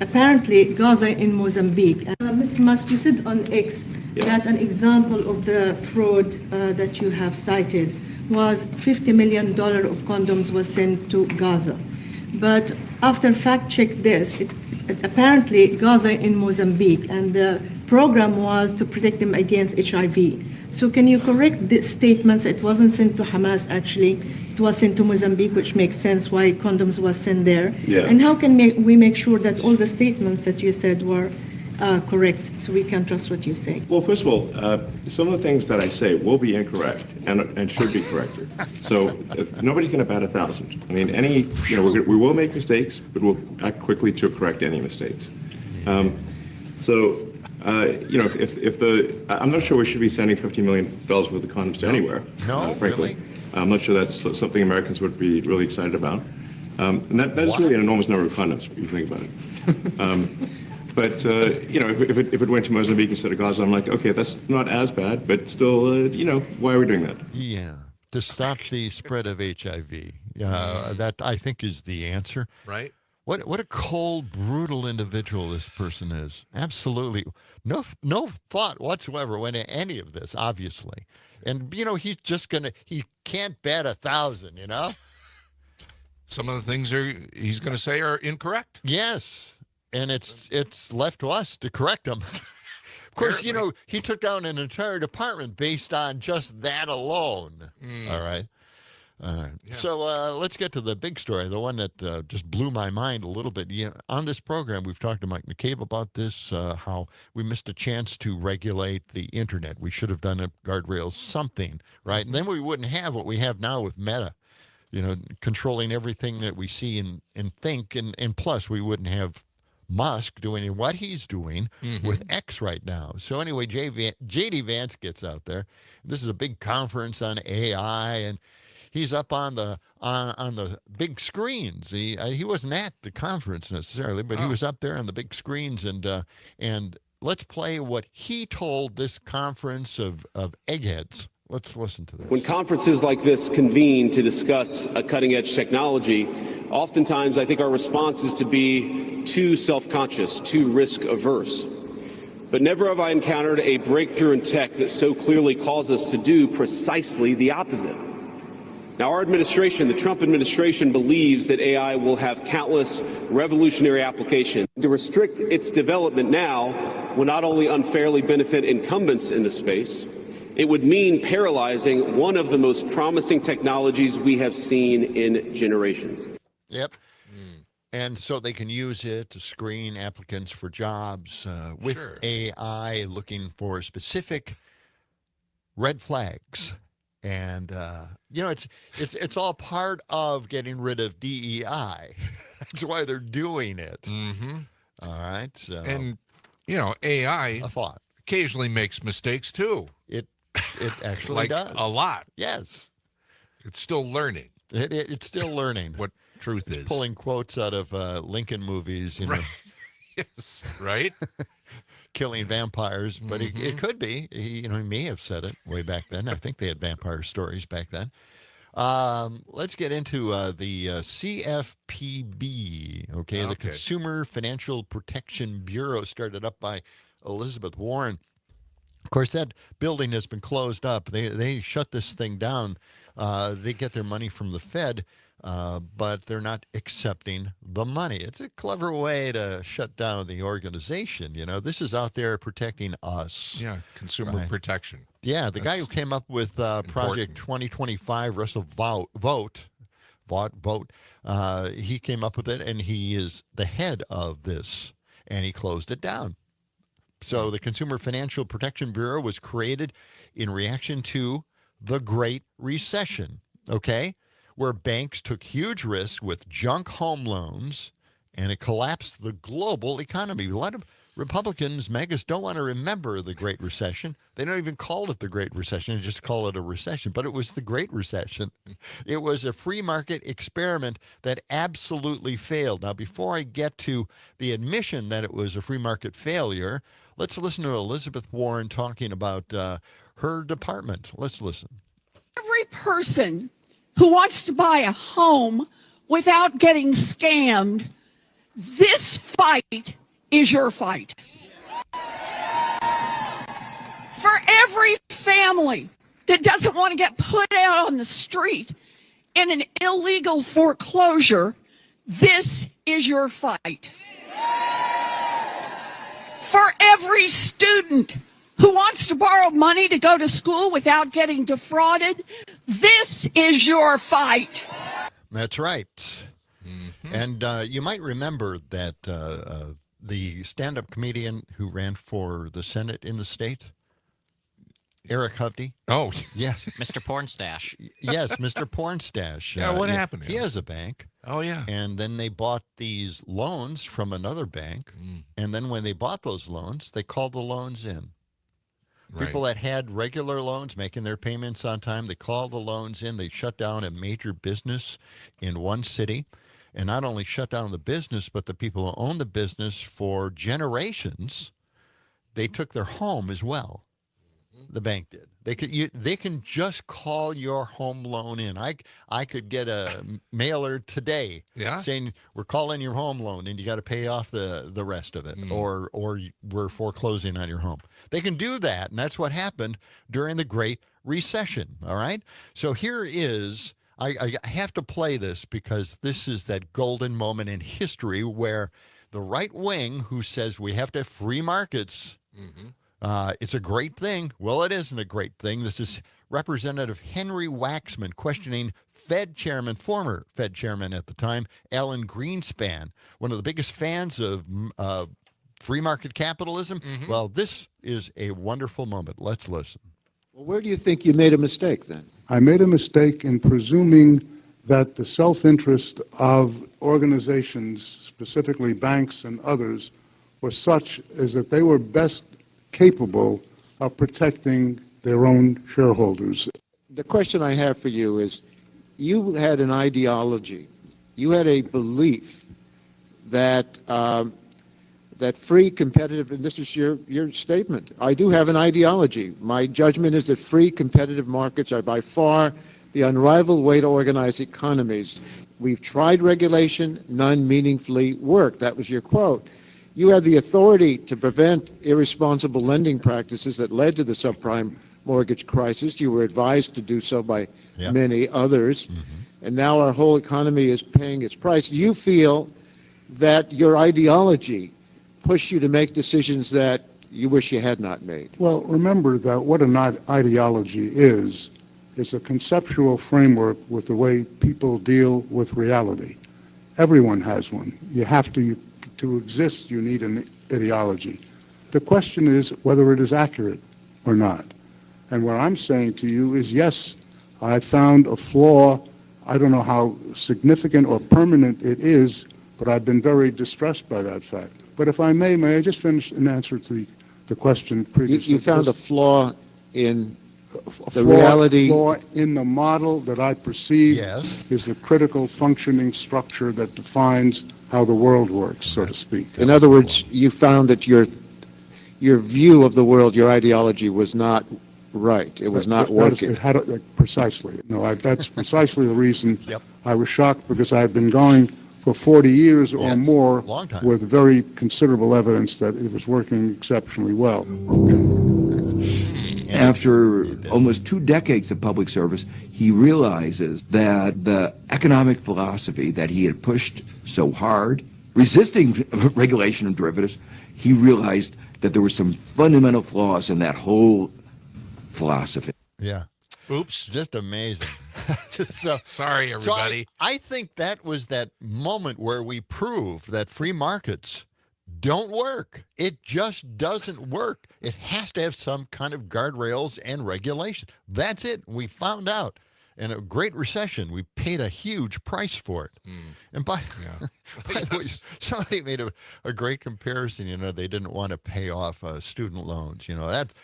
apparently Gaza in Mozambique. Mr. Musk, you said on X that an example of the fraud that you have cited was $50 million of condoms was sent to Gaza. But after fact check this, apparently Gaza in Mozambique, and the program was to protect them against HIV. So can you correct the statements? It wasn't sent to Hamas, actually. It was sent to Mozambique, which makes sense why condoms was sent there. Yeah. And how can we make sure that all the statements that you said were correct, so we can trust what you say? Well, first of all, some of the things that I say will be incorrect and should be corrected. So nobody's going to bat 1,000. I mean, we will make mistakes, but we'll act quickly to correct any mistakes. I'm not sure we should be sending $50 million worth of condoms to anywhere. No, frankly. I'm not sure that's something Americans would be really excited about. And that is really an enormous number of condoms, if you think about it. But if it went to Mozambique instead of Gaza, I'm like, okay, that's not as bad, but still, why are we doing that? Yeah, to stop the spread of HIV. That, I think, is the answer. Right. What a cold, brutal individual this person is. Absolutely. No thought whatsoever went into any of this, obviously. And, he's just he can't bat 1,000, Some of the things he's going to say are incorrect. Yes. And it's left to us to correct them. Of course, he took down an entire department based on just that alone. All right. Yeah. So let's get to the big story, the one that just blew my mind a little bit. On this program, we've talked to Mike McCabe about this, how we missed a chance to regulate the internet. We should have done a guardrails, something, right? And then we wouldn't have what we have now with Meta, controlling everything that we see and think. And plus, we wouldn't have Musk doing what he's doing with X right now. So anyway, J.D. Vance gets out there. This is a big conference on AI, and he's up on the big screens. He wasn't at the conference necessarily, but he was up there on the big screens. And let's play what he told this conference of eggheads. Let's listen to this. When conferences like this convene to discuss a cutting-edge technology, oftentimes I think our response is to be too self-conscious, too risk-averse. But never have I encountered a breakthrough in tech that so clearly calls us to do precisely the opposite. Now, our administration, the Trump administration, believes that AI will have countless revolutionary applications. To restrict its development now will not only unfairly benefit incumbents in the space, It would mean paralyzing one of the most promising technologies we have seen in generations. Yep. And so they can use it to screen applicants for jobs with AI, looking for specific red flags. And it's all part of getting rid of DEI. That's why they're doing it. Mm-hmm. All right. So, and AI occasionally makes mistakes too. It actually does a lot. Yes. It's still learning. It's still learning what truth it's is. Pulling quotes out of Lincoln movies, right. Yes, right. Killing vampires, but it could be. He may have said it way back then. I think they had vampire stories back then. Let's get into the CFPB. Okay, the Consumer Financial Protection Bureau, started up by Elizabeth Warren. Of course, that building has been closed up. They shut this thing down. They get their money from the Fed, but they're not accepting the money. It's a clever way to shut down the organization. This is out there protecting us. Yeah, consumer protection. Yeah, the guy who came up with Project 2025, Russell Vogt, he came up with it, and he is the head of this, and he closed it down. So the Consumer Financial Protection Bureau was created in reaction to the Great Recession, okay, where banks took huge risks with junk home loans, and it collapsed the global economy. A lot of Republicans, MAGAs, don't want to remember the Great Recession. They don't even call it the Great Recession. They just call it a recession. But it was the Great Recession. It was a free market experiment that absolutely failed. Now, before I get to the admission that it was a free market failure, let's listen to Elizabeth Warren talking about her department. Let's listen. Every person who wants to buy a home without getting scammed, this fight is your fight. For every family that doesn't want to get put out on the street in an illegal foreclosure, this is your fight. For every student who wants to borrow money to go to school without getting defrauded, this is your fight. That's right. Mm-hmm. And you might remember that the stand-up comedian who ran for the Senate in the state, Eric Hovde. Oh, yes. Mr. Pornstash. Yes, Mr. Pornstash. Yeah, what happened? He has a bank. Oh, yeah. And then they bought these loans from another bank. And then when they bought those loans, they called the loans in. Right. People that had regular loans, making their payments on time, they called the loans in. They shut down a major business in one city. And not only shut down the business, but the people who owned the business for generations, they took their home as well. The bank did. They can just call your home loan in. I could get a mailer today saying we're calling your home loan and you got to pay off the rest of it, or we're foreclosing on your home. They can do that, and that's what happened during the Great Recession. All right. So here is. I have to play this because this is that golden moment in history where the right wing, who says we have to have free markets, it's a great thing. Well, it isn't a great thing. This is Representative Henry Waxman questioning former Fed chairman at the time, Alan Greenspan, one of the biggest fans of free market capitalism. Well, this is a wonderful moment. Let's listen. Well, where do you think you made a mistake then? I made a mistake in presuming that the self-interest of organizations, specifically banks and others, was such as that they were best capable of protecting their own shareholders. The question I have for you is, you had an ideology, you had a belief that that free, competitive, and this is your statement, I do have an ideology. My judgment is that free, competitive markets are by far the unrivaled way to organize economies. We've tried regulation, none meaningfully worked. That was your quote. You have the authority to prevent irresponsible lending practices that led to the subprime mortgage crisis. You were advised to do so by many others. And now our whole economy is paying its price. Do you feel that your ideology pushed you to make decisions that you wish you had not made? Well, remember that what an ideology is a conceptual framework with the way people deal with reality. Everyone has one. You have to exist, you need an ideology. The question is whether it is accurate or not. And what I'm saying to you is, yes, I found a flaw. I don't know how significant or permanent it is, but I've been very distressed by that fact. But if I may I just finish an answer to the question previously? You found a flaw in the reality. Flaw in the model that I perceive Yes. is the critical functioning structure that defines how the world works, so to speak. In other words, you found that your view of the world, your ideology was not right. It was not working. It had precisely. No, that's precisely the reason I was shocked, because I had been going for 40 years or more long time. with very considerable evidence that it was working exceptionally well. After almost 2 decades of public service, he realizes that the economic philosophy that he had pushed so hard, resisting regulation of derivatives, he realized that there were some fundamental flaws in that whole philosophy. Yeah. Oops. Just amazing. Sorry, everybody. So I think that was that moment where we proved that free markets don't work. It just doesn't work. It has to have some kind of guardrails and regulation. That's it. We found out. In a great recession, we paid a huge price for it. And by the way, somebody made a great comparison. They didn't want to pay off student loans. That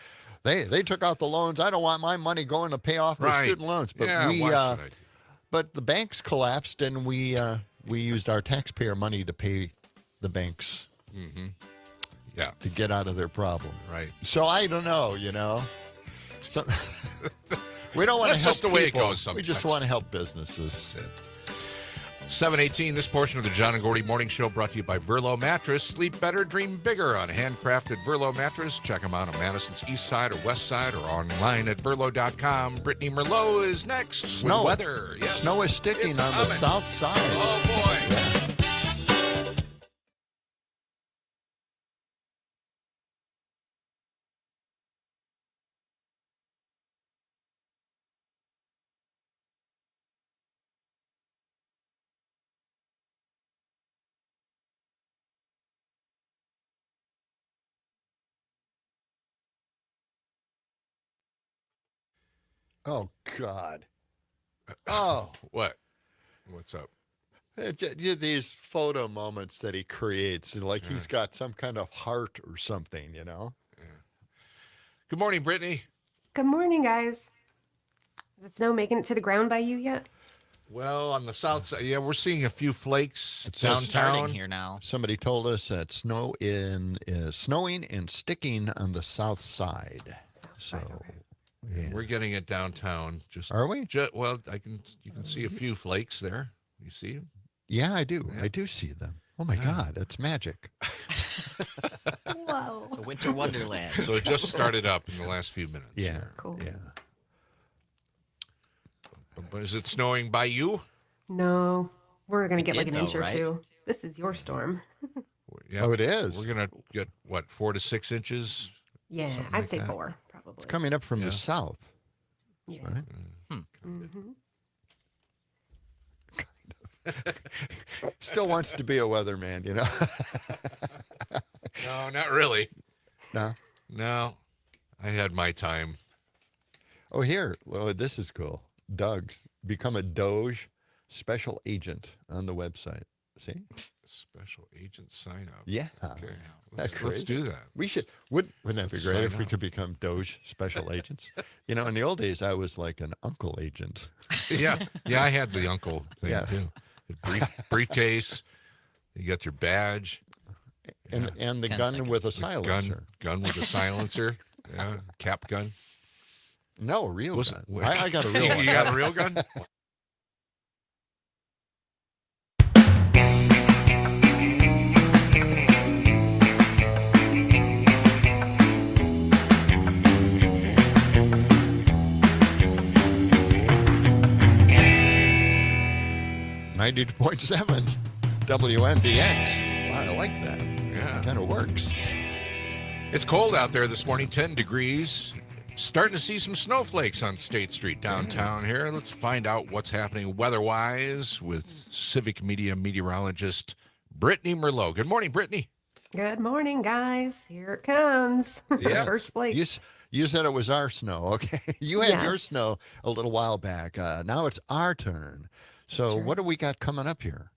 they took out the loans. I don't want my money going to pay off the student loans. But but the banks collapsed, and we used our taxpayer money to pay the banks. Yeah, to get out of their problem. Right. So I don't know. So, we don't want to help just the way people. It goes sometimes. We just want to help businesses. 7:18. This portion of the John and Gordy Morning Show brought to you by Verlo Mattress. Sleep better, dream bigger on handcrafted Verlo Mattress. Check them out on Madison's East Side or West Side or online at Verlo.com. Brittany Merlot is next. Snow. With weather. Yes. Snow is sticking on the south side. Oh boy. Yeah. Oh, God. Oh. What? What's up? These photo moments that he creates, like he's got some kind of heart or something, Yeah. Good morning, Brittany. Good morning, guys. Is the snow making it to the ground by you yet? Well, on the south side, we're seeing a few flakes It's downtown. Starting here now. Somebody told us that snowing and sticking on the south side. Yeah. We're getting it downtown. Are we? Well, you can see a few flakes there. You see them? Yeah, I do. Yeah. I do see them. Oh my God, that's magic. Whoa. It's a winter wonderland. So it just started up in the last few minutes. Yeah. Cool. Yeah. But is it snowing by you? No. We're going to get like an did, inch though, or right? 2. This is your storm. Yeah, Oh, it is. We're going to get, 4 to 6 inches? Yeah, Something I'd like say that. 4, probably. It's coming up from the south. Yeah. Right? Mm-hmm. Still wants to be a weatherman, No, not really. No? No. I had my time. Oh, here. Well, this is cool. Doug, become a Doge special agent on the website. See? Special agent sign up. Yeah. Okay. That's Let's crazy. do that. We should. Wouldn't that be Let's great sign if we up. could become Doge special agents? In the old days, I was like an uncle agent. Yeah. I had the uncle thing Yeah. too. Briefcase. You got your badge. And the 10 gun seconds. with a The silencer. Gun with a silencer. Yeah. Cap gun. No, a real Was gun. it- I got a real one. You got a real gun? .7 WNDX. Wow, I like that. Yeah. Kind of works. It's cold out there this morning, 10 degrees. Starting to see some snowflakes on State Street downtown here. Let's find out what's happening weather-wise with Civic Media meteorologist Brittany Merlot. Good morning, Brittany. Good morning, guys. Here it comes. Yeah. First flakes. You said it was our snow, okay? You had your Yes. snow a little while back. Now it's our turn. So Sure. what do we got coming up here?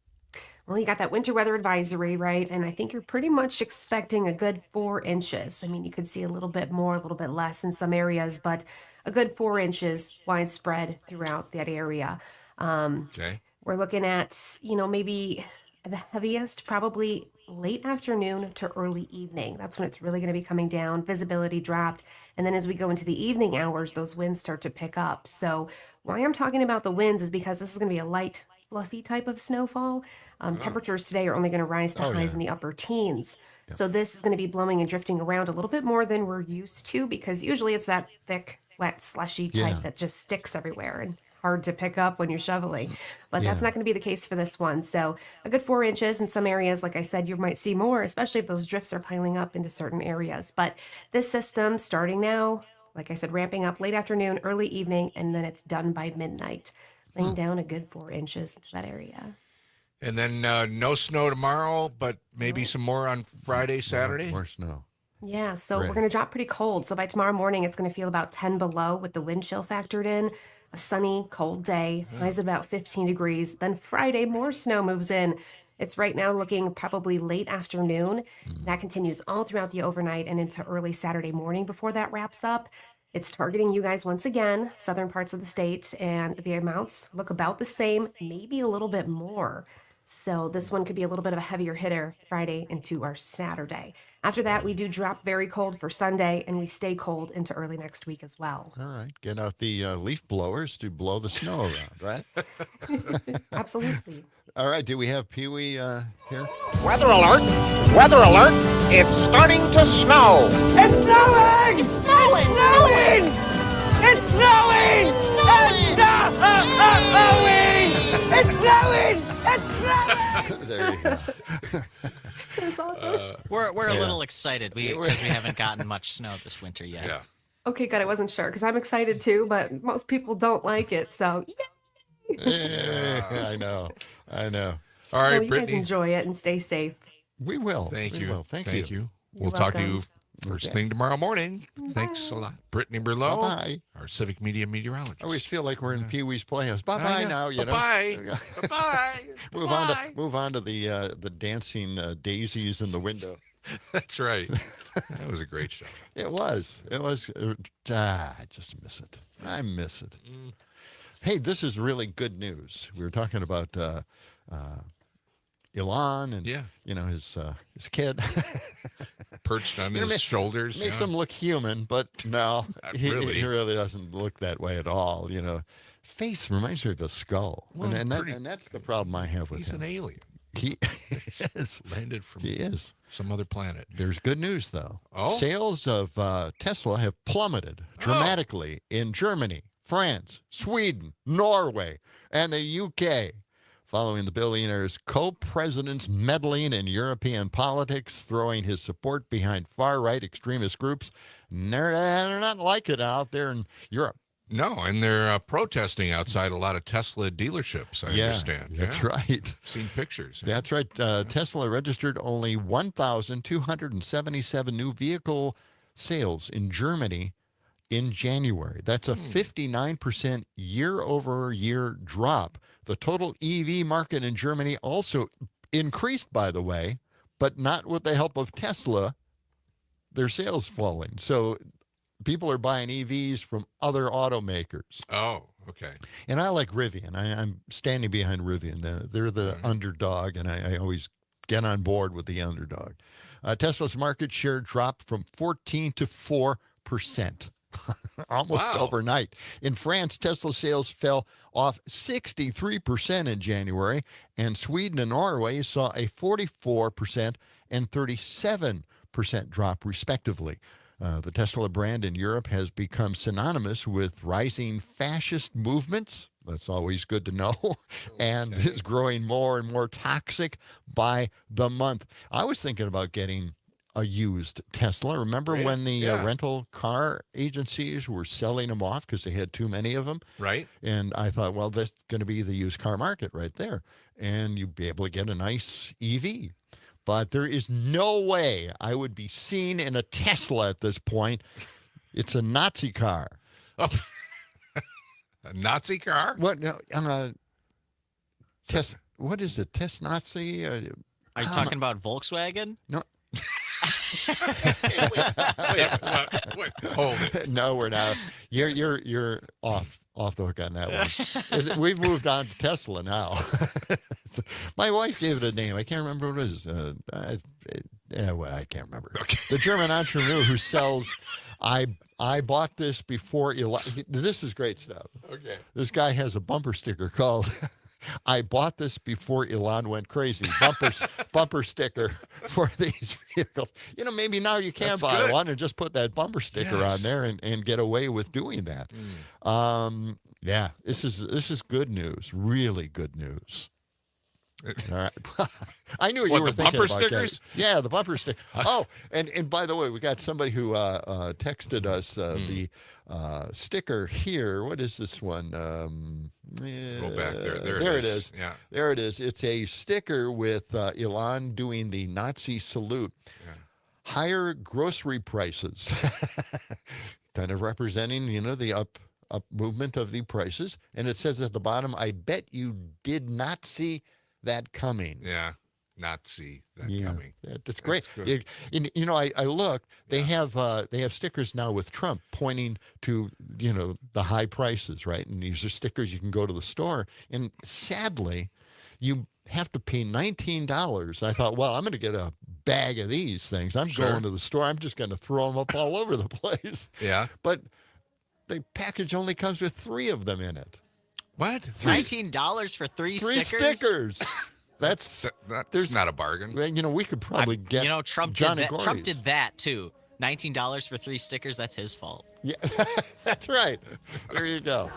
Well, you got that winter weather advisory, right? And I think you're pretty much expecting a good 4 inches. I mean, you could see a little bit more, a little bit less in some areas, but a good 4 inches widespread throughout that area. Okay. We're looking at, maybe the heaviest, probably late afternoon to early evening. That's when it's really going to be coming down, visibility dropped. And then as we go into the evening hours, those winds start to pick up. So why I'm talking about the winds is because this is going to be a light, fluffy type of snowfall. Temperatures today are only going to rise to highs in the upper teens. So this is going to be blowing and drifting around a little bit more than we're used to, because usually it's that thick, wet, slushy type that just sticks everywhere and hard to pick up when you're shoveling. But that's not going to be the case for this one. So a good 4 inches in some areas. Like I said, you might see more, especially if those drifts are piling up into certain areas. But this system starting now, like I said, ramping up late afternoon, early evening, and then it's done by midnight, laying down a good 4 inches into that area. And then no snow tomorrow, but maybe some more on Friday, Saturday? More snow. Yeah, so Right. we're going to drop pretty cold. So by tomorrow morning, it's going to feel about 10 below with the wind chill factored in. A sunny, cold day, highs at about 15 degrees. Then Friday, more snow moves in. It's right now looking probably late afternoon. That continues all throughout the overnight and into early Saturday morning before that wraps up. It's targeting you guys once again, southern parts of the state, and the amounts look about the same, maybe a little bit more. So this one could be a little bit of a heavier hitter Friday into our Saturday. After that, we do drop very cold for Sunday, and we stay cold into early next week as well. All right. Get out the leaf blowers to blow the snow around, right? Absolutely. All right. Do we have Pee Wee here? Weather alert! Weather alert! It's starting to snow! It's snowing! It's snowing! It's snowing! It's snowing! It's snowing! It's snowing! There you go. That's awesome. We're a little excited because we haven't gotten much snow this winter yet. Yeah. Okay, good. I wasn't sure because I'm excited too, but most people don't like it. So, Yeah, I know. All right, well, you guys Brittany. enjoy it and stay safe. We will. Thank We you. will. Thank you. We'll talk to you first thing tomorrow morning. Thanks a lot. Brittany Merlot, Bye-bye. our Civic Media meteorologist. I always feel like we're in Pee Wee's Playhouse. Bye-bye now, you know. Bye-bye. Bye-bye. Move on to the dancing daisies in the window. That's right. That was a great show. It was. I just miss it. I miss it. Hey, this is really good news. We were talking about Elon and his kid perched on his shoulders. Makes him look human, but no, he really. really doesn't look that way at all. Face reminds me of a skull, Well, and that's the problem I have with He's him. an alien. He is. Landed from He is. some other planet. There's good news, though. Oh? Sales of Tesla have plummeted dramatically in Germany, France, Sweden, Norway, and the UK, following the billionaire's co-president's meddling in European politics, throwing his support behind far-right extremist groups. They're not like it out there in Europe. No, and they're protesting outside a lot of Tesla dealerships, I understand. That's right. Seen pictures. That's right. Tesla registered only 1,277 new vehicle sales in Germany in January. That's a 59% year-over-year drop. The total EV market in Germany also increased, by the way, but not with the help of Tesla. Their sales falling. So people are buying EVs from other automakers. Oh, okay. And I like Rivian. I'm standing behind Rivian. They're the underdog, and I always get on board with the underdog. Tesla's market share dropped from 14 to 4%. Almost overnight. In France, Tesla sales fell off 63% in January, and Sweden and Norway saw a 44% and 37% drop, respectively. The Tesla brand in Europe has become synonymous with rising fascist movements. That's always good to know. And is growing more and more toxic by the month. I was thinking about getting a used Tesla. Remember Really? when the Yeah. rental car agencies were selling them off because they had too many of them? Right. And I thought, well, that's going to be the used car market right there. And you'd be able to get a nice EV. But there is no way I would be seen in a Tesla at this point. It's a Nazi car. A Nazi car? What? No, what is it? Test Nazi? Are you talking about Volkswagen? No. Wait, hold it. No, we're not. You're off the hook on that one. We've moved on to Tesla now. My wife gave it a name. I can't remember what it is. I can't remember. Okay. The German entrepreneur who sells. I bought this before Elon. This is great stuff. Okay. This guy has a bumper sticker called I bought this before Elon went crazy. Bumper sticker for these vehicles. Maybe now you can buy good. one and just put that bumper sticker on there and get away with doing that. Yeah, this is good news. Really good news. All right. I knew you were the thinking bumper about stickers? That. Yeah, the bumper sticker. Oh, and by the way, we got somebody who texted us the sticker here. What is this one? Go back there. There it is. Yeah. There it is. It's a sticker with Elon doing the Nazi salute. Yeah. Higher grocery prices. Kind of representing, the up movement of the prices. And it says at the bottom, I bet you did not see that coming. Yeah. Not see that coming. That's great. Good. I looked. They have stickers now with Trump pointing to the high prices, right? And these are stickers you can go to the store, and sadly, you have to pay $19. I thought, well, I'm going to get a bag of these things. I'm going to the store. I'm just going to throw them up all over the place. Yeah. But the package only comes with 3 of them in it. What? $19 for 3 stickers? 3 stickers. That's not a bargain. We could probably get. Trump John did and that. Trump Gordy's. did that too. $19 for 3 stickers. That's his fault. Yeah, that's right. There you go.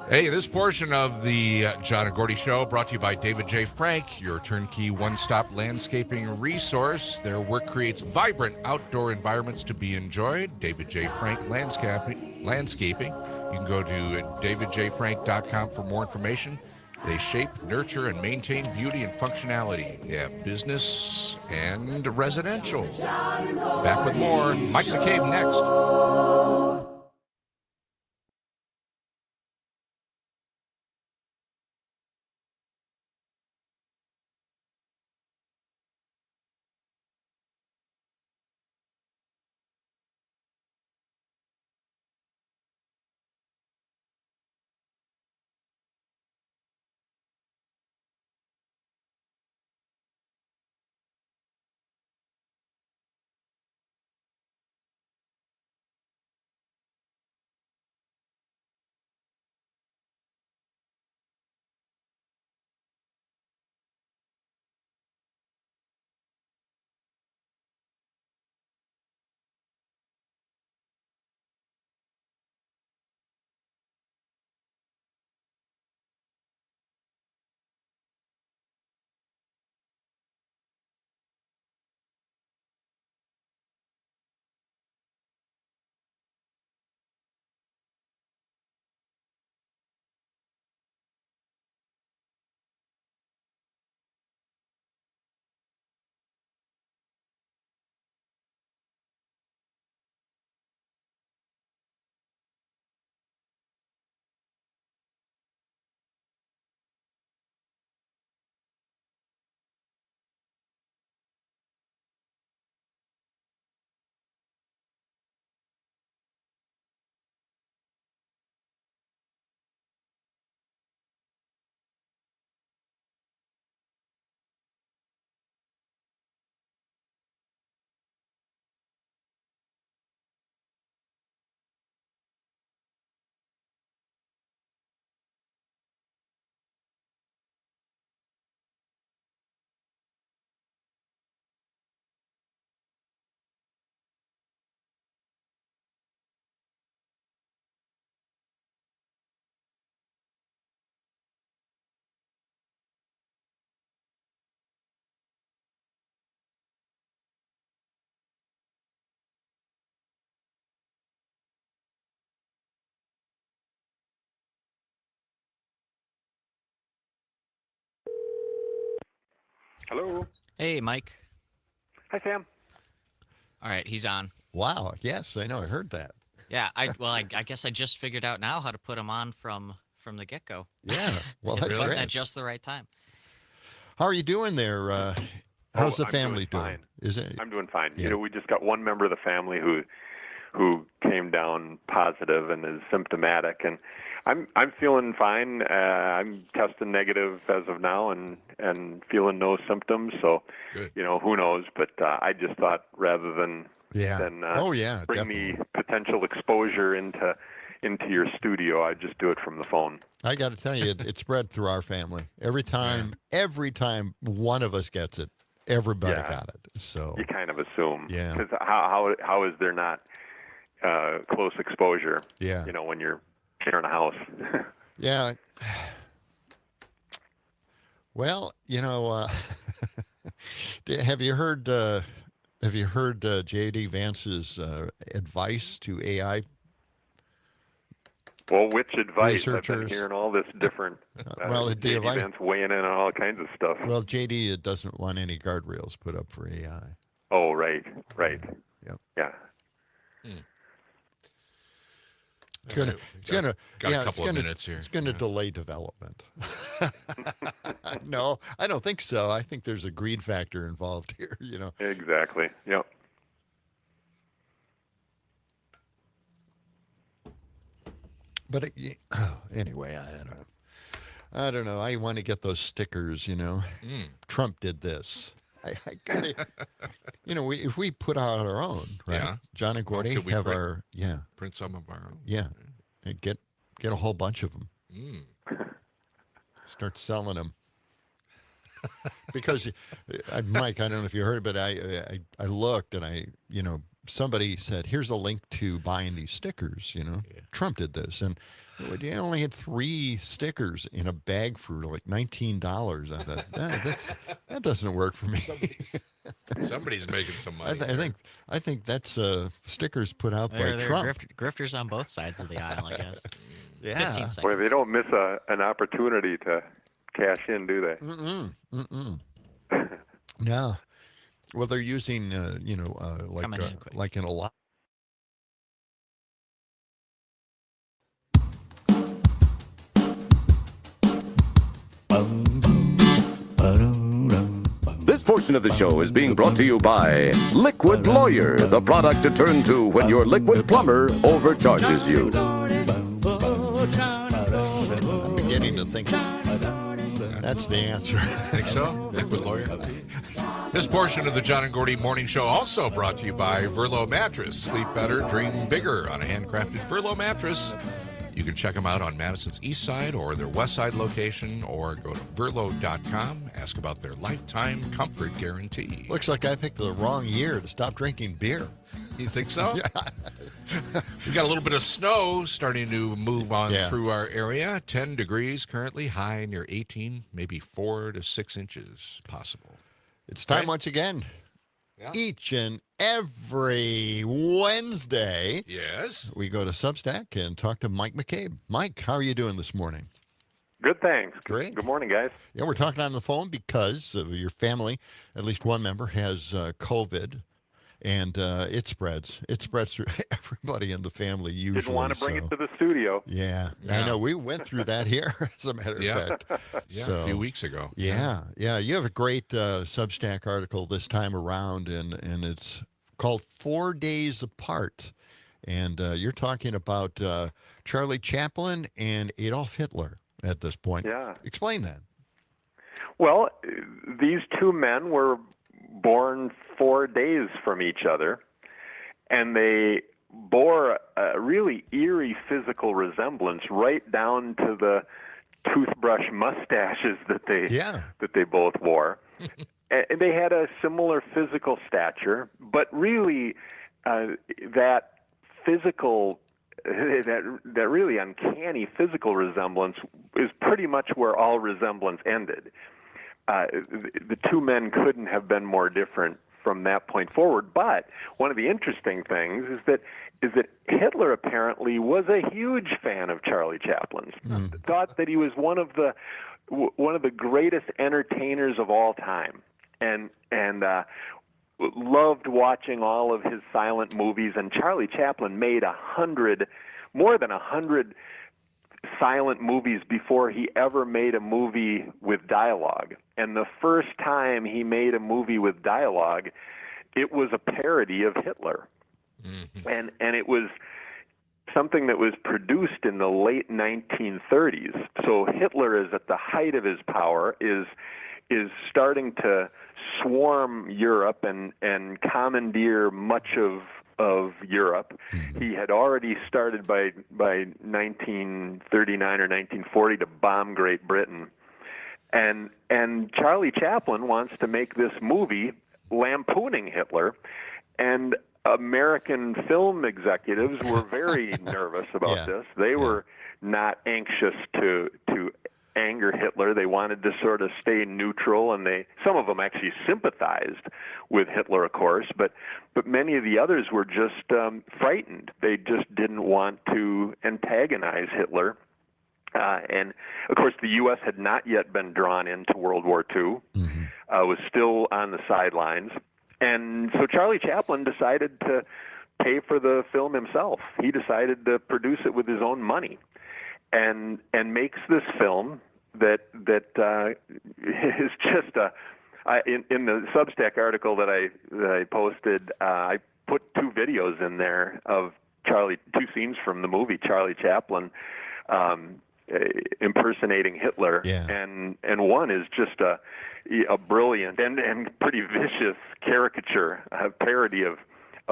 Hey, this portion of the John and Gordy Show brought to you by David J. Frank, your turnkey one-stop landscaping resource. Their work creates vibrant outdoor environments to be enjoyed. David J. Frank Landscaping. You can go to davidjfrank.com for more information. They shape, nurture, and maintain beauty and functionality. They have business and residential. Back with more. Mike McCabe next. Hello. Hey, Mike. Hi, Sam. All right, he's on. Wow. Yes, I know. I heard that. Yeah, I guess I just figured out now how to put him on from the get-go. Yeah. Well, that's Really? great. At just the right time. How are you doing there? How's the I'm family doing fine. Is it? I'm doing fine. Yeah. You know, we just got one member of the family who came down positive and is symptomatic, and I'm feeling fine. I'm testing negative as of now, and feeling no symptoms. So, you know, who knows? But I just thought rather than bring definitely. the potential exposure into your studio, I just do it from the phone. I got to tell you, it spread through our family. Every time one of us gets it, everybody got it. So you kind of assume. Yeah. Because how is there not close exposure? Yeah. You know, when you're sharing a house. Yeah. Well, you know, have you heard J.D. Vance's advice to AI? Well, which advice? I've Researchers. been hearing all this different. Well, the J.D. advice- Vance weighing in on all kinds of stuff. Well, J.D. doesn't want any guardrails put up for AI. Oh, right. Yep. Yeah. It's gonna got a couple of minutes here. It's gonna delay development. No, I don't think so. I think there's a greed factor involved here. You know. Exactly. Yep. But anyway, I don't know. I want to get those stickers. You know, Trump did this. I gotta, you know, if we put out our own, right? Yeah. John and Gordy Could we have print- print some of our own. Yeah, and get a whole bunch of them. Mm. Start selling them. Because, Mike, I don't know if you heard, but I looked and somebody said, here's a link to buying these stickers, you know. Yeah. Trump did this. And you only had 3 stickers in a bag for like $19. I thought, that doesn't work for me. Somebody's making some money. I think that's stickers put out by There Trump. are grifters on both sides of the aisle, I guess. Yeah. 15 seconds. Boy, they don't miss an opportunity to cash in, do they? No. Well, they're using, like in a lot. This portion of the show is being brought to you by Liquid Lawyer, the product to turn to when your liquid plumber overcharges you. I'm beginning to think that's the answer. Think so? Liquid Lawyer. This portion of the John and Gordy Morning Show also brought to you by Verlo Mattress. Sleep better, dream bigger on a handcrafted Verlo mattress. You can check them out on Madison's East Side or their West Side location, or go to verlo.com. Ask about their lifetime comfort guarantee. Looks like I picked the wrong year to stop drinking beer. You think so? Yeah. We got a little bit of snow starting to move on through our area. 10 degrees currently, high near 18, maybe 4 to 6 inches possible. It's time once again. Yeah. Each and every Wednesday, yes, we go to Substack and talk to Mike McCabe. Mike, how are you doing this morning? Good, thanks. Great. Good morning, guys. Yeah, we're talking on the phone because of your family. At least one member has COVID, and it spreads. It spreads through everybody in the family usually. Didn't want to bring it to the studio. Yeah, I know. We went through that here, as a matter of fact. Yeah, a few weeks ago. Yeah. You have a great Substack article this time around, and it's called 4 Days Apart. And you're talking about Charlie Chaplin and Adolf Hitler at this point. Yeah. Explain that. Well, these two men were born 4 days from each other, and they bore a really eerie physical resemblance right down to the toothbrush mustaches that they both wore. And they had a similar physical stature, but really that really uncanny physical resemblance is pretty much where all resemblance ended. The two men couldn't have been more different from that point forward. But one of the interesting things is that Hitler apparently was a huge fan of Charlie Chaplin's. Thought that he was one of the greatest entertainers of all time. and loved watching all of his silent movies. And Charlie Chaplin made more than 100 silent movies before he ever made a movie with dialogue. And the first time he made a movie with dialogue, it was a parody of Hitler. And it was something that was produced in the late 1930s. So Hitler is at the height of his power, is starting to swarm Europe and commandeer much of Europe. He had already started by 1939 or 1940 to bomb Great Britain. And Charlie Chaplin wants to make this movie lampooning Hitler, and American film executives were very nervous about this. They were not anxious to anger Hitler. They wanted to sort of stay neutral, and some of them actually sympathized with Hitler, of course, but many of the others were just frightened. They just didn't want to antagonize Hitler. And of course, the U.S. had not yet been drawn into World War II, was still on the sidelines. And so Charlie Chaplin decided to pay for the film himself. He decided to produce it with his own money, and makes this film that is just in the Substack article that I posted. I put 2 videos in there of 2 scenes from the movie Charlie Chaplin impersonating Hitler, and one is just a brilliant and pretty vicious caricature, a parody of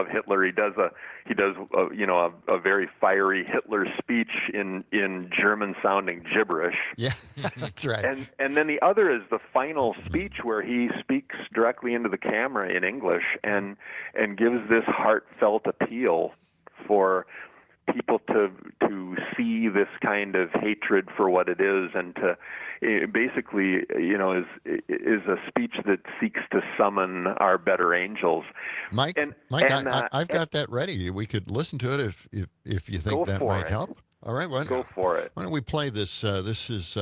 Hitler. He does a very fiery Hitler speech in German sounding gibberish. Yeah, that's right. And then the other is the final speech where he speaks directly into the camera in English and gives this heartfelt appeal for people to see this kind of hatred for what it is, and to basically, is a speech that seeks to summon our better angels. Mike, I've got that ready. We could listen to it if you think that might help. All right, go for it. Why don't we play this? This is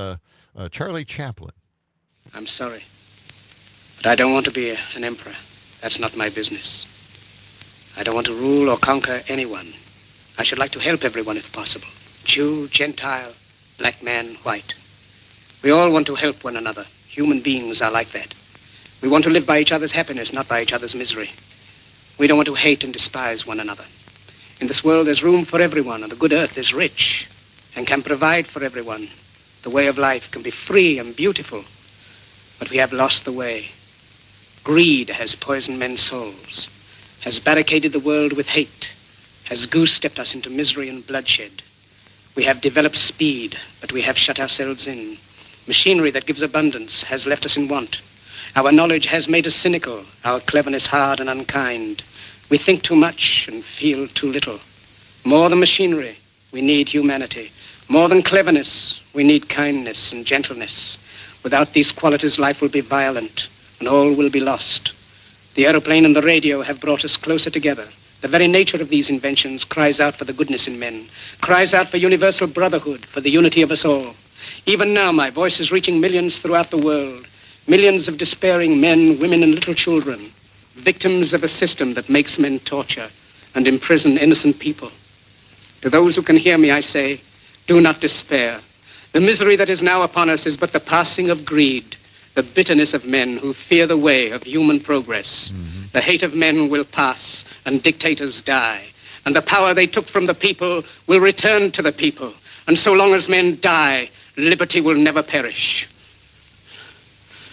Charlie Chaplin. I'm sorry, but I don't want to be an emperor. That's not my business. I don't want to rule or conquer anyone. I should like to help everyone if possible. Jew, Gentile, black man, white. We all want to help one another. Human beings are like that. We want to live by each other's happiness, not by each other's misery. We don't want to hate and despise one another. In this world, there's room for everyone, and the good earth is rich and can provide for everyone. The way of life can be free and beautiful, but we have lost the way. Greed has poisoned men's souls, has barricaded the world with hate, has goose-stepped us into misery and bloodshed. We have developed speed, but we have shut ourselves in. Machinery that gives abundance has left us in want. Our knowledge has made us cynical, our cleverness hard and unkind. We think too much and feel too little. More than machinery, we need humanity. More than cleverness, we need kindness and gentleness. Without these qualities, life will be violent and all will be lost. The aeroplane and the radio have brought us closer together. The very nature of these inventions cries out for the goodness in men, cries out for universal brotherhood, for the unity of us all. Even now, my voice is reaching millions throughout the world, millions of despairing men, women, and little children, victims of a system that makes men torture and imprison innocent people. To those who can hear me, I say, do not despair. The misery that is now upon us is but the passing of greed, the bitterness of men who fear the way of human progress. The hate of men will pass, and dictators die, and the power they took from the people will return to the people. And so long as men die, liberty will never perish.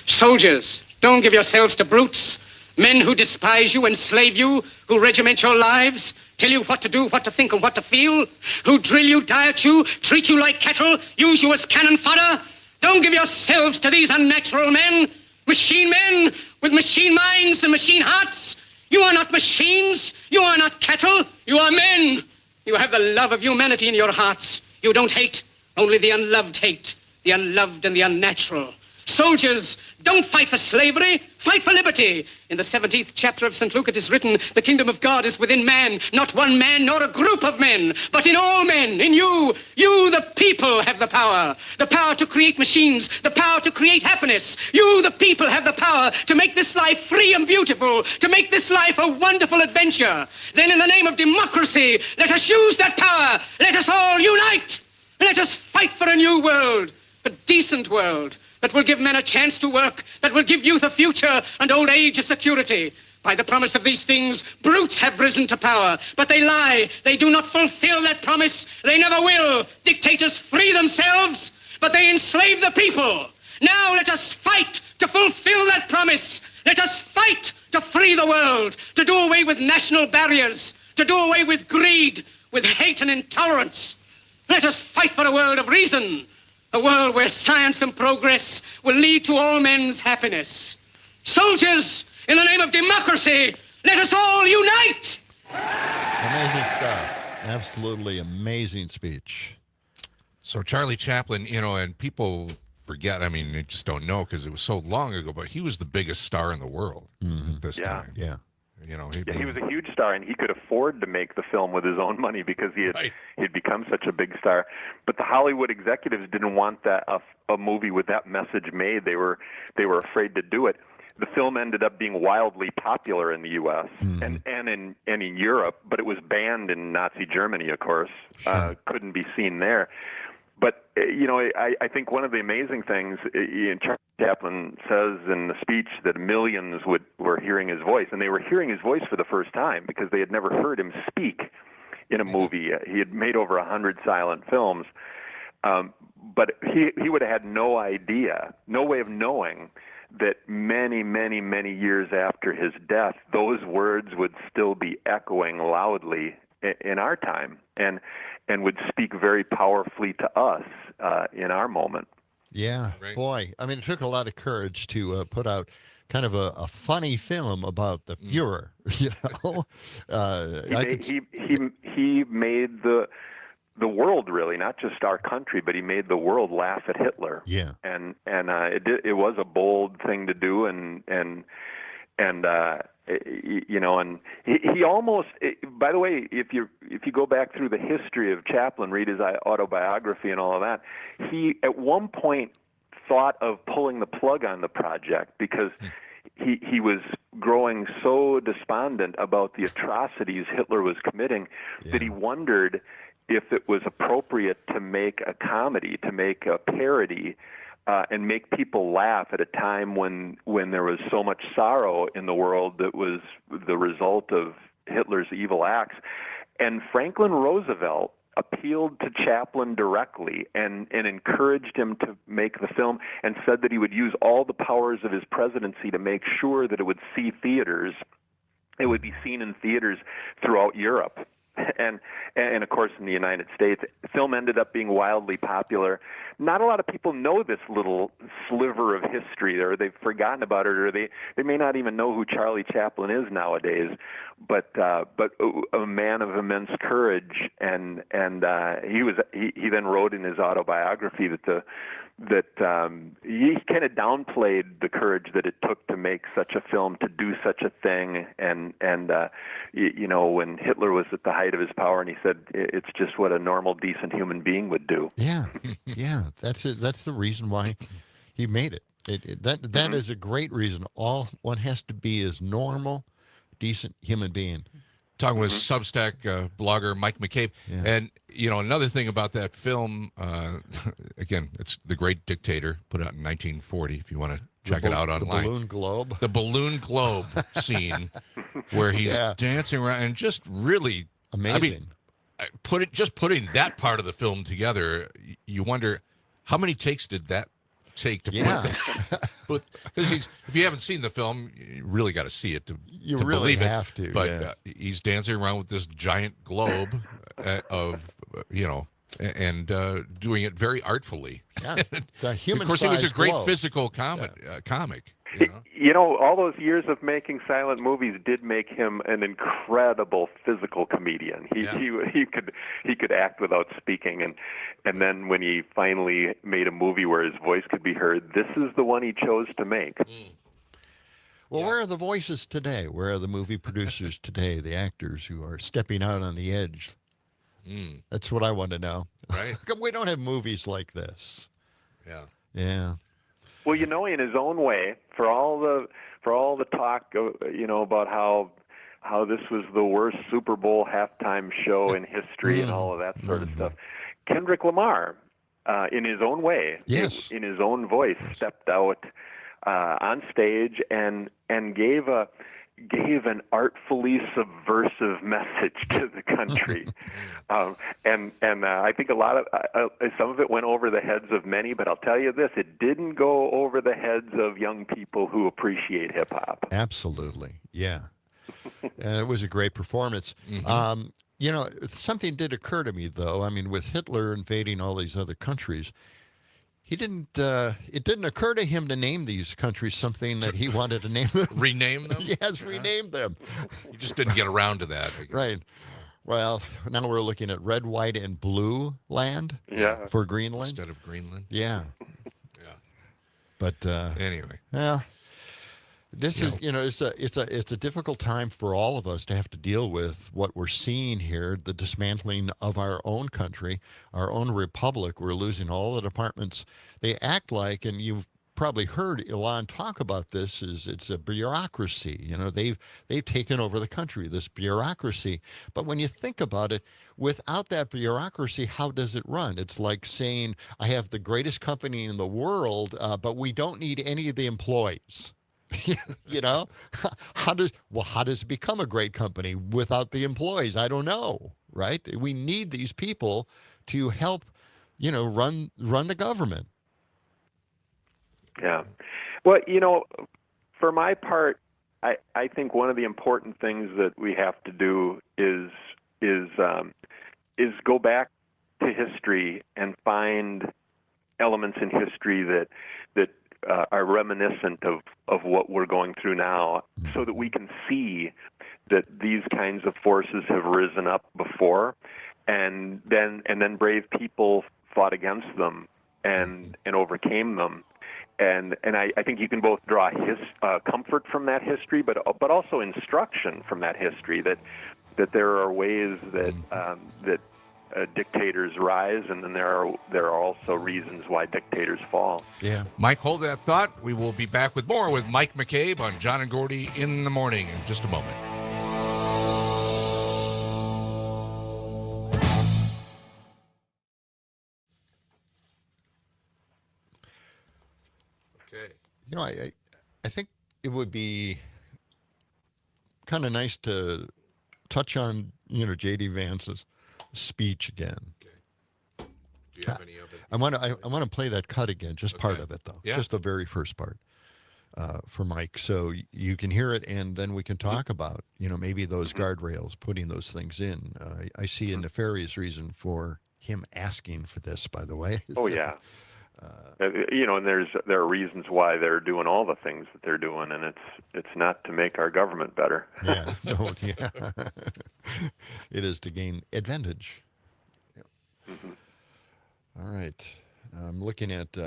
Soldiers, don't give yourselves to brutes, men who despise you, enslave you, who regiment your lives, tell you what to do, what to think, and what to feel, who drill you, diet you, treat you like cattle, use you as cannon fodder. Don't give yourselves to these unnatural men with machine minds and machine hearts. You are not machines. You are not cattle. You are men. You have the love of humanity in your hearts. You don't hate. Only the unloved hate. The unloved and the unnatural. Soldiers, don't fight for slavery, fight for liberty. In the 17th chapter of St. Luke it is written, the kingdom of God is within man, not one man nor a group of men, but in all men, in you. You, the people, have the power to create machines, the power to create happiness. You, the people, have the power to make this life free and beautiful, to make this life a wonderful adventure. Then in the name of democracy, let us use that power. Let us all unite. Let us fight for a new world, a decent world, that will give men a chance to work, that will give youth a future and old age a security. By the promise of these things, brutes have risen to power, but they lie. They do not fulfill that promise. They never will. Dictators free themselves, but they enslave the people. Now let us fight to fulfill that promise. Let us fight to free the world, to do away with national barriers, to do away with greed, with hate and intolerance. Let us fight for a world of reason, a world where science and progress will lead to all men's happiness. Soldiers, in the name of democracy, let us all unite! Amazing stuff. Absolutely amazing speech. So Charlie Chaplin, and people forget, they just don't know because it was so long ago, but he was the biggest star in the world at this time. Yeah. He was a huge star, and he could afford to make the film with his own money because he'd become such a big star. But the Hollywood executives didn't want that a movie with that message made. They were afraid to do it. The film ended up being wildly popular in the U.S. and in Europe, but it was banned in Nazi Germany, of course. Sure. Couldn't be seen there. But, I think one of the amazing things, Charlie Chaplin says in the speech that millions were hearing his voice, and they were hearing his voice for the first time because they had never heard him speak in a movie. He had made over 100 silent films, but he would have had no idea, no way of knowing that many, many, many years after his death, those words would still be echoing loudly in our time and would speak very powerfully to us in our moment. Yeah, Right. Boy. It took a lot of courage to put out kind of a funny film about the Fuhrer, He made the world, really, not just our country, but he made the world laugh at Hitler. Yeah. And it was a bold thing to do, and he almost, by the way, if you go back through the history of Chaplin, read his autobiography and all of that, he at one point thought of pulling the plug on the project because he was growing so despondent about the atrocities Hitler was committing that he wondered if it was appropriate to make a comedy, to make a parody, and make people laugh at a time when there was so much sorrow in the world that was the result of Hitler's evil acts. And Franklin Roosevelt appealed to Chaplin directly and encouraged him to make the film and said that he would use all the powers of his presidency to make sure that it would see theaters. It would be seen in theaters throughout Europe. And of course in the United States. The film ended up being wildly popular. Not a lot of people know this little sliver of history, or they've forgotten about it, or they may not even know who Charlie Chaplin is nowadays. But a man of immense courage, and he then wrote in his autobiography that he kind of downplayed the courage that it took to make such a film, to do such a thing, and when Hitler was at the height of his power, and he said it's just what a normal, decent human being would do. Yeah, that's it. That's the reason why he made it. That is a great reason. All one has to be is normal, decent human being. Talking with Substack blogger Mike McCabe. Yeah. And, another thing about that film, again, it's The Great Dictator, put out in 1940, if you want to check it out online. The Balloon Globe. The Balloon Globe scene where he's dancing around and just really amazing. Putting that part of the film together, you wonder how many takes did that take to put that? Because if you haven't seen the film, you really got to see it to really believe have it. to. But he's dancing around with this giant globe and doing it very artfully. Yeah, the human. Of course, he was a great globe. physical comic. You know, all those years of making silent movies did make him an incredible physical comedian. He could act without speaking, and then when he finally made a movie where his voice could be heard, this is the one he chose to make. Well, where are the voices today? Where are the movie producers today, the actors who are stepping out on the edge? That's what I want to know. Right. We don't have movies like this. Yeah. Yeah. Well, you know, in his own way, for all the talk, about how this was the worst Super Bowl halftime show in history and all of that sort of stuff, Kendrick Lamar, in his own way, in his own voice, stepped out on stage and gave an artfully subversive message to the country, and I think a lot of some of it went over the heads of many. But I'll tell you this: it didn't go over the heads of young people who appreciate hip hop. Absolutely, yeah. It was a great performance. Something did occur to me though. I mean, with Hitler invading all these other countries, he didn't. It didn't occur to him to name these countries something that he wanted to name them. Rename them? Yes, rename them. He just didn't get around to that. Right. Well, now we're looking at red, white, and blue land. Yeah. For Greenland instead of Greenland. Yeah. Yeah. But anyway. Yeah. This is, it's a difficult time for all of us to have to deal with what we're seeing here, the dismantling of our own country, our own republic. We're losing all the departments. They act like, and you've probably heard Elon talk about this, is it's a bureaucracy. They've taken over the country, this bureaucracy. But when you think about it, without that bureaucracy, how does it run? It's like saying, I have the greatest company in the world, but we don't need any of the employees. How does it become a great company without the employees? I don't know, right? We need these people to help, run the government. Yeah. Well, for my part, I think one of the important things that we have to do is go back to history and find elements in history that are reminiscent of what we're going through now, so that we can see that these kinds of forces have risen up before, and then brave people fought against them and overcame them. And I think you can both draw comfort from that history, but also instruction from that history, that there are ways that dictators rise, and then there are also reasons why dictators fall. Yeah. Mike, hold that thought. We will be back with more with Mike McCabe on John and Gordy in the Morning in just a moment. Okay. I think it would be kind of nice to touch on, J.D. Vance's speech again. Okay. Do you have any of it? I want to play that cut again, just part of it though, just the very first part for Mike, so you can hear it, and then we can talk about maybe those guardrails, putting those things in. I see a nefarious reason for him asking for this, by the way. Oh yeah. And there are reasons why they're doing all the things that they're doing, and it's not to make our government better. Yeah, no, yeah. It is to gain advantage. Yeah. All right, I'm looking at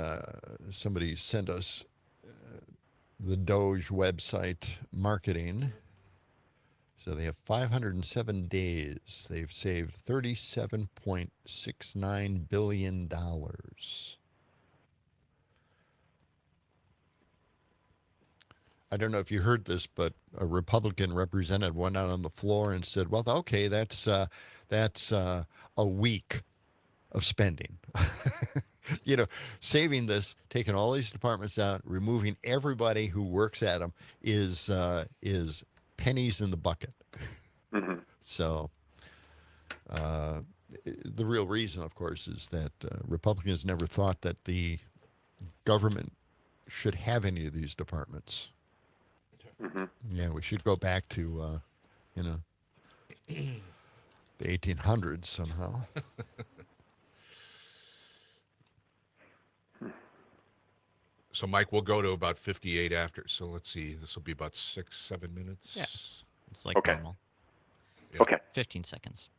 somebody sent us the Doge website marketing. So they have 507 days. They've saved $37.69 billion. I don't know if you heard this, but a Republican representative went out on the floor and said, well, okay, that's a week of spending. Saving this, taking all these departments out, removing everybody who works at them is pennies in the bucket. Mm-hmm. So the real reason, of course, is that Republicans never thought that the government should have any of these departments. Mm-hmm. Yeah, we should go back to, the 1800s somehow. So, Mike, we'll go to about 58 after. So let's see. This will be about 6-7 minutes. Yes. It's like Okay. normal. Yeah. Okay. 15 seconds.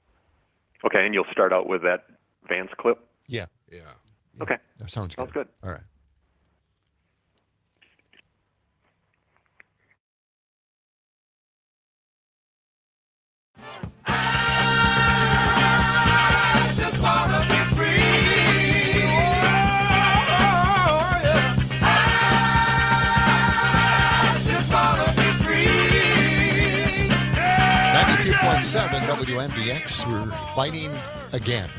Okay, and you'll start out with that Vance clip? Yeah. Yeah. Okay. That sounds good. Sounds good. All right. WMBX, we're fighting again.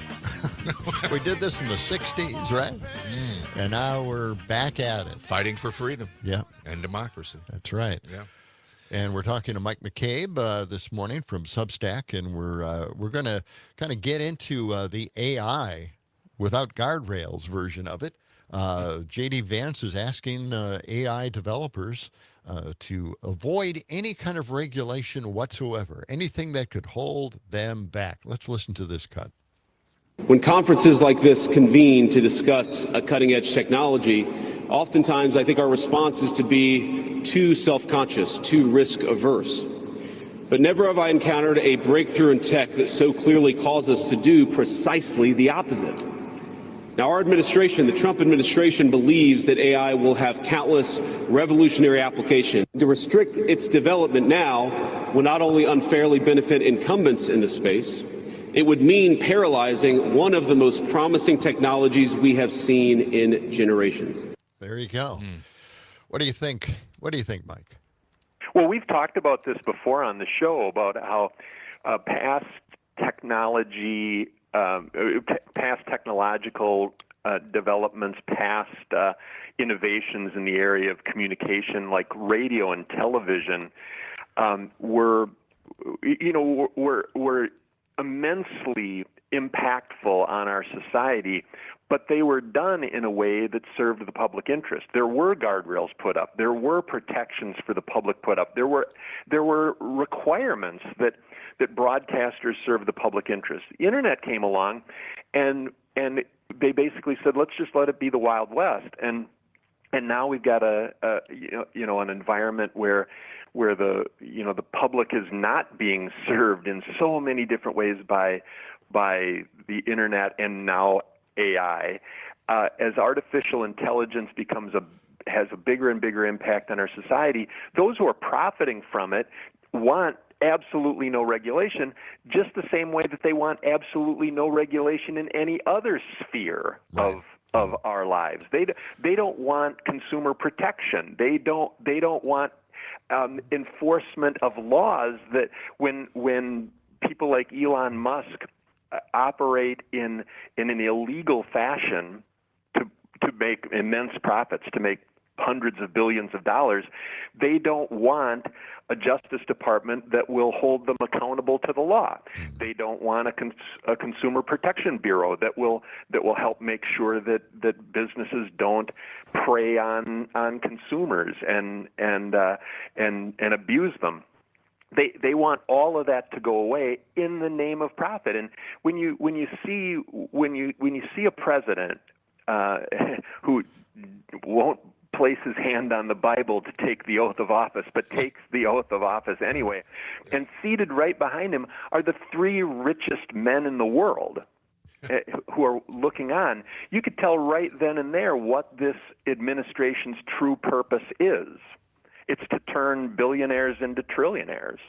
We did this in the 60s, right? And now we're back at it. Fighting for freedom. Yeah. And democracy. That's right. Yeah. And we're talking to Mike McCabe this morning from Substack, and we're going to kind of get into the AI without guardrails version of it. J.D. Vance is asking AI developers to avoid any kind of regulation whatsoever, anything that could hold them back. Let's listen to this cut. When conferences like this convene to discuss a cutting-edge technology, oftentimes I think our response is to be too self-conscious, too risk-averse. But never have I encountered a breakthrough in tech that so clearly calls us to do precisely the opposite. Now, our administration, the Trump administration, believes that AI will have countless revolutionary applications. To restrict its development now will not only unfairly benefit incumbents in the space, it would mean paralyzing one of the most promising technologies we have seen in generations. There you go. What do you think? What do you think, Mike? Well, we've talked about this before on the show about how past technology, past technological developments, past innovations in the area of communication, like radio and television, were immensely impactful on our society, but they were done in a way that served the public interest. There were guardrails put up. There were protections for the public put up. There were requirements that broadcasters serve the public interest. The internet came along, and they basically said, let's just let it be the Wild West. And now we've got an environment where the public is not being served in so many different ways by the internet and now AI. As artificial intelligence has a bigger and bigger impact on our society, those who are profiting from it want absolutely no regulation, just the same way that they want absolutely no regulation in any other sphere of our lives. They don't want consumer protection. They don't want enforcement of laws that when people like Elon Musk operate in an illegal fashion to make immense profits, to make hundreds of billions of dollars, they don't want a Justice Department that will hold them accountable to the law. They don't want a Consumer Protection Bureau that will help make sure that businesses don't prey on consumers and abuse them. They want all of that to go away in the name of profit. And when you see a president who won't place his hand on the Bible to take the oath of office, but takes the oath of office anyway, and seated right behind him are the three richest men in the world who are looking on, you could tell right then and there what this administration's true purpose is. It's to turn billionaires into trillionaires.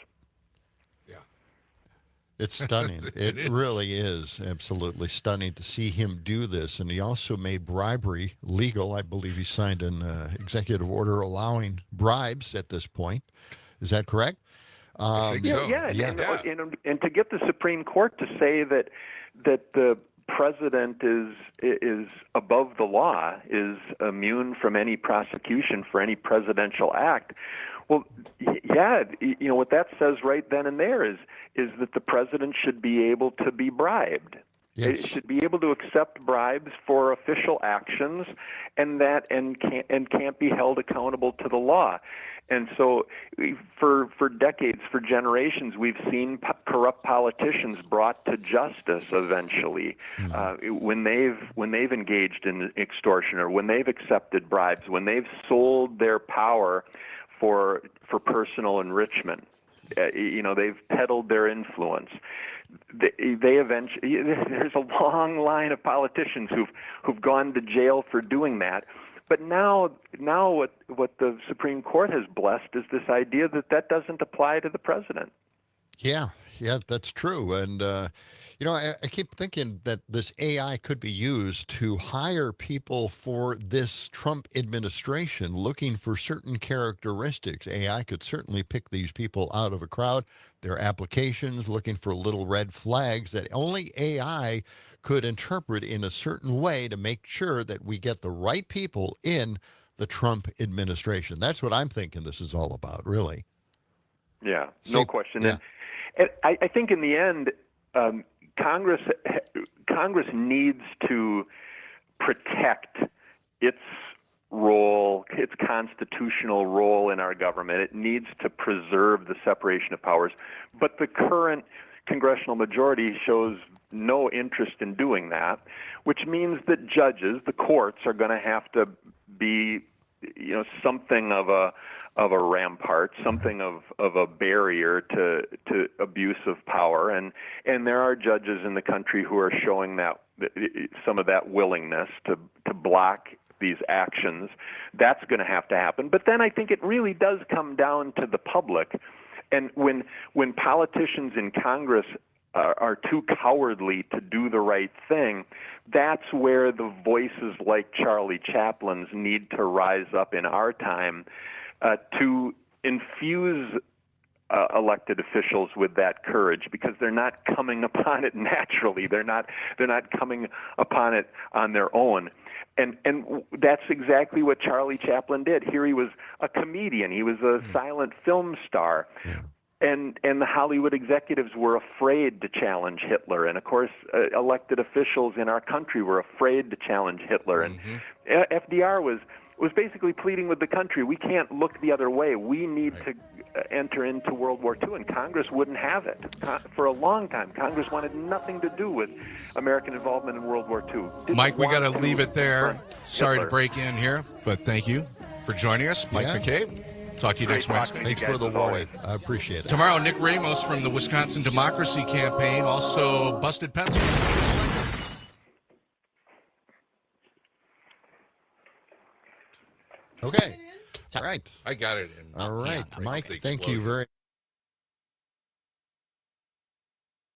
It's stunning. It really is absolutely stunning to see him do this. And he also made bribery legal. I believe he signed an executive order allowing bribes at this point. Is that correct? I think so. Yeah. And to get the Supreme Court to say that the president is above the law, is immune from any prosecution for any presidential act. Well, yeah, what that says right then and there is that the president should be able to be bribed. It should be able to accept bribes for official actions, and can't be held accountable to the law. And so, for decades, for generations, we've seen corrupt politicians brought to justice eventually when they've engaged in extortion, or when they've accepted bribes, when they've sold their power for personal enrichment. They've peddled their influence. They eventually, there's a long line of politicians who've gone to jail for doing that. But now what the Supreme Court has blessed is this idea that doesn't apply to the president. Yeah, that's true. And, I keep thinking that this AI could be used to hire people for this Trump administration looking for certain characteristics. AI could certainly pick these people out of a crowd, their applications, looking for little red flags that only AI could interpret in a certain way to make sure that we get the right people in the Trump administration. That's what I'm thinking this is all about, really. Yeah, no question. Yeah. And I think in the end, Congress needs to protect its role, its constitutional role in our government. It needs to preserve the separation of powers. But the current congressional majority shows no interest in doing that, which means that judges, the courts, are going to have to be, something of a rampart, something of a barrier to abuse of power, and there are judges in the country who are showing that some of that willingness to block these actions. That's going to have to happen. But then I think it really does come down to the public, and when politicians in Congress are too cowardly to do the right thing, that's where the voices like Charlie Chaplin's need to rise up in our time to infuse elected officials with that courage, because they're not coming upon it naturally. They're not coming upon it on their own. And that's exactly what Charlie Chaplin did. Here he was a comedian. He was a silent film star. And the Hollywood executives were afraid to challenge Hitler. And, of course, elected officials in our country were afraid to challenge Hitler. And FDR was basically pleading with the country, we can't look the other way. We need to enter into World War II, and Congress wouldn't have it. For a long time, Congress wanted nothing to do with American involvement in World War II. Mike, we got to leave it there. Sorry to break in here, but thank you for joining us. Mike McCabe. Talk to you next Wednesday. Thanks for the warning. I appreciate it. Tomorrow, Nick Ramos from the Wisconsin Democracy Campaign, also busted pencils. Okay. All right. I got it. All right. Mike, thank you very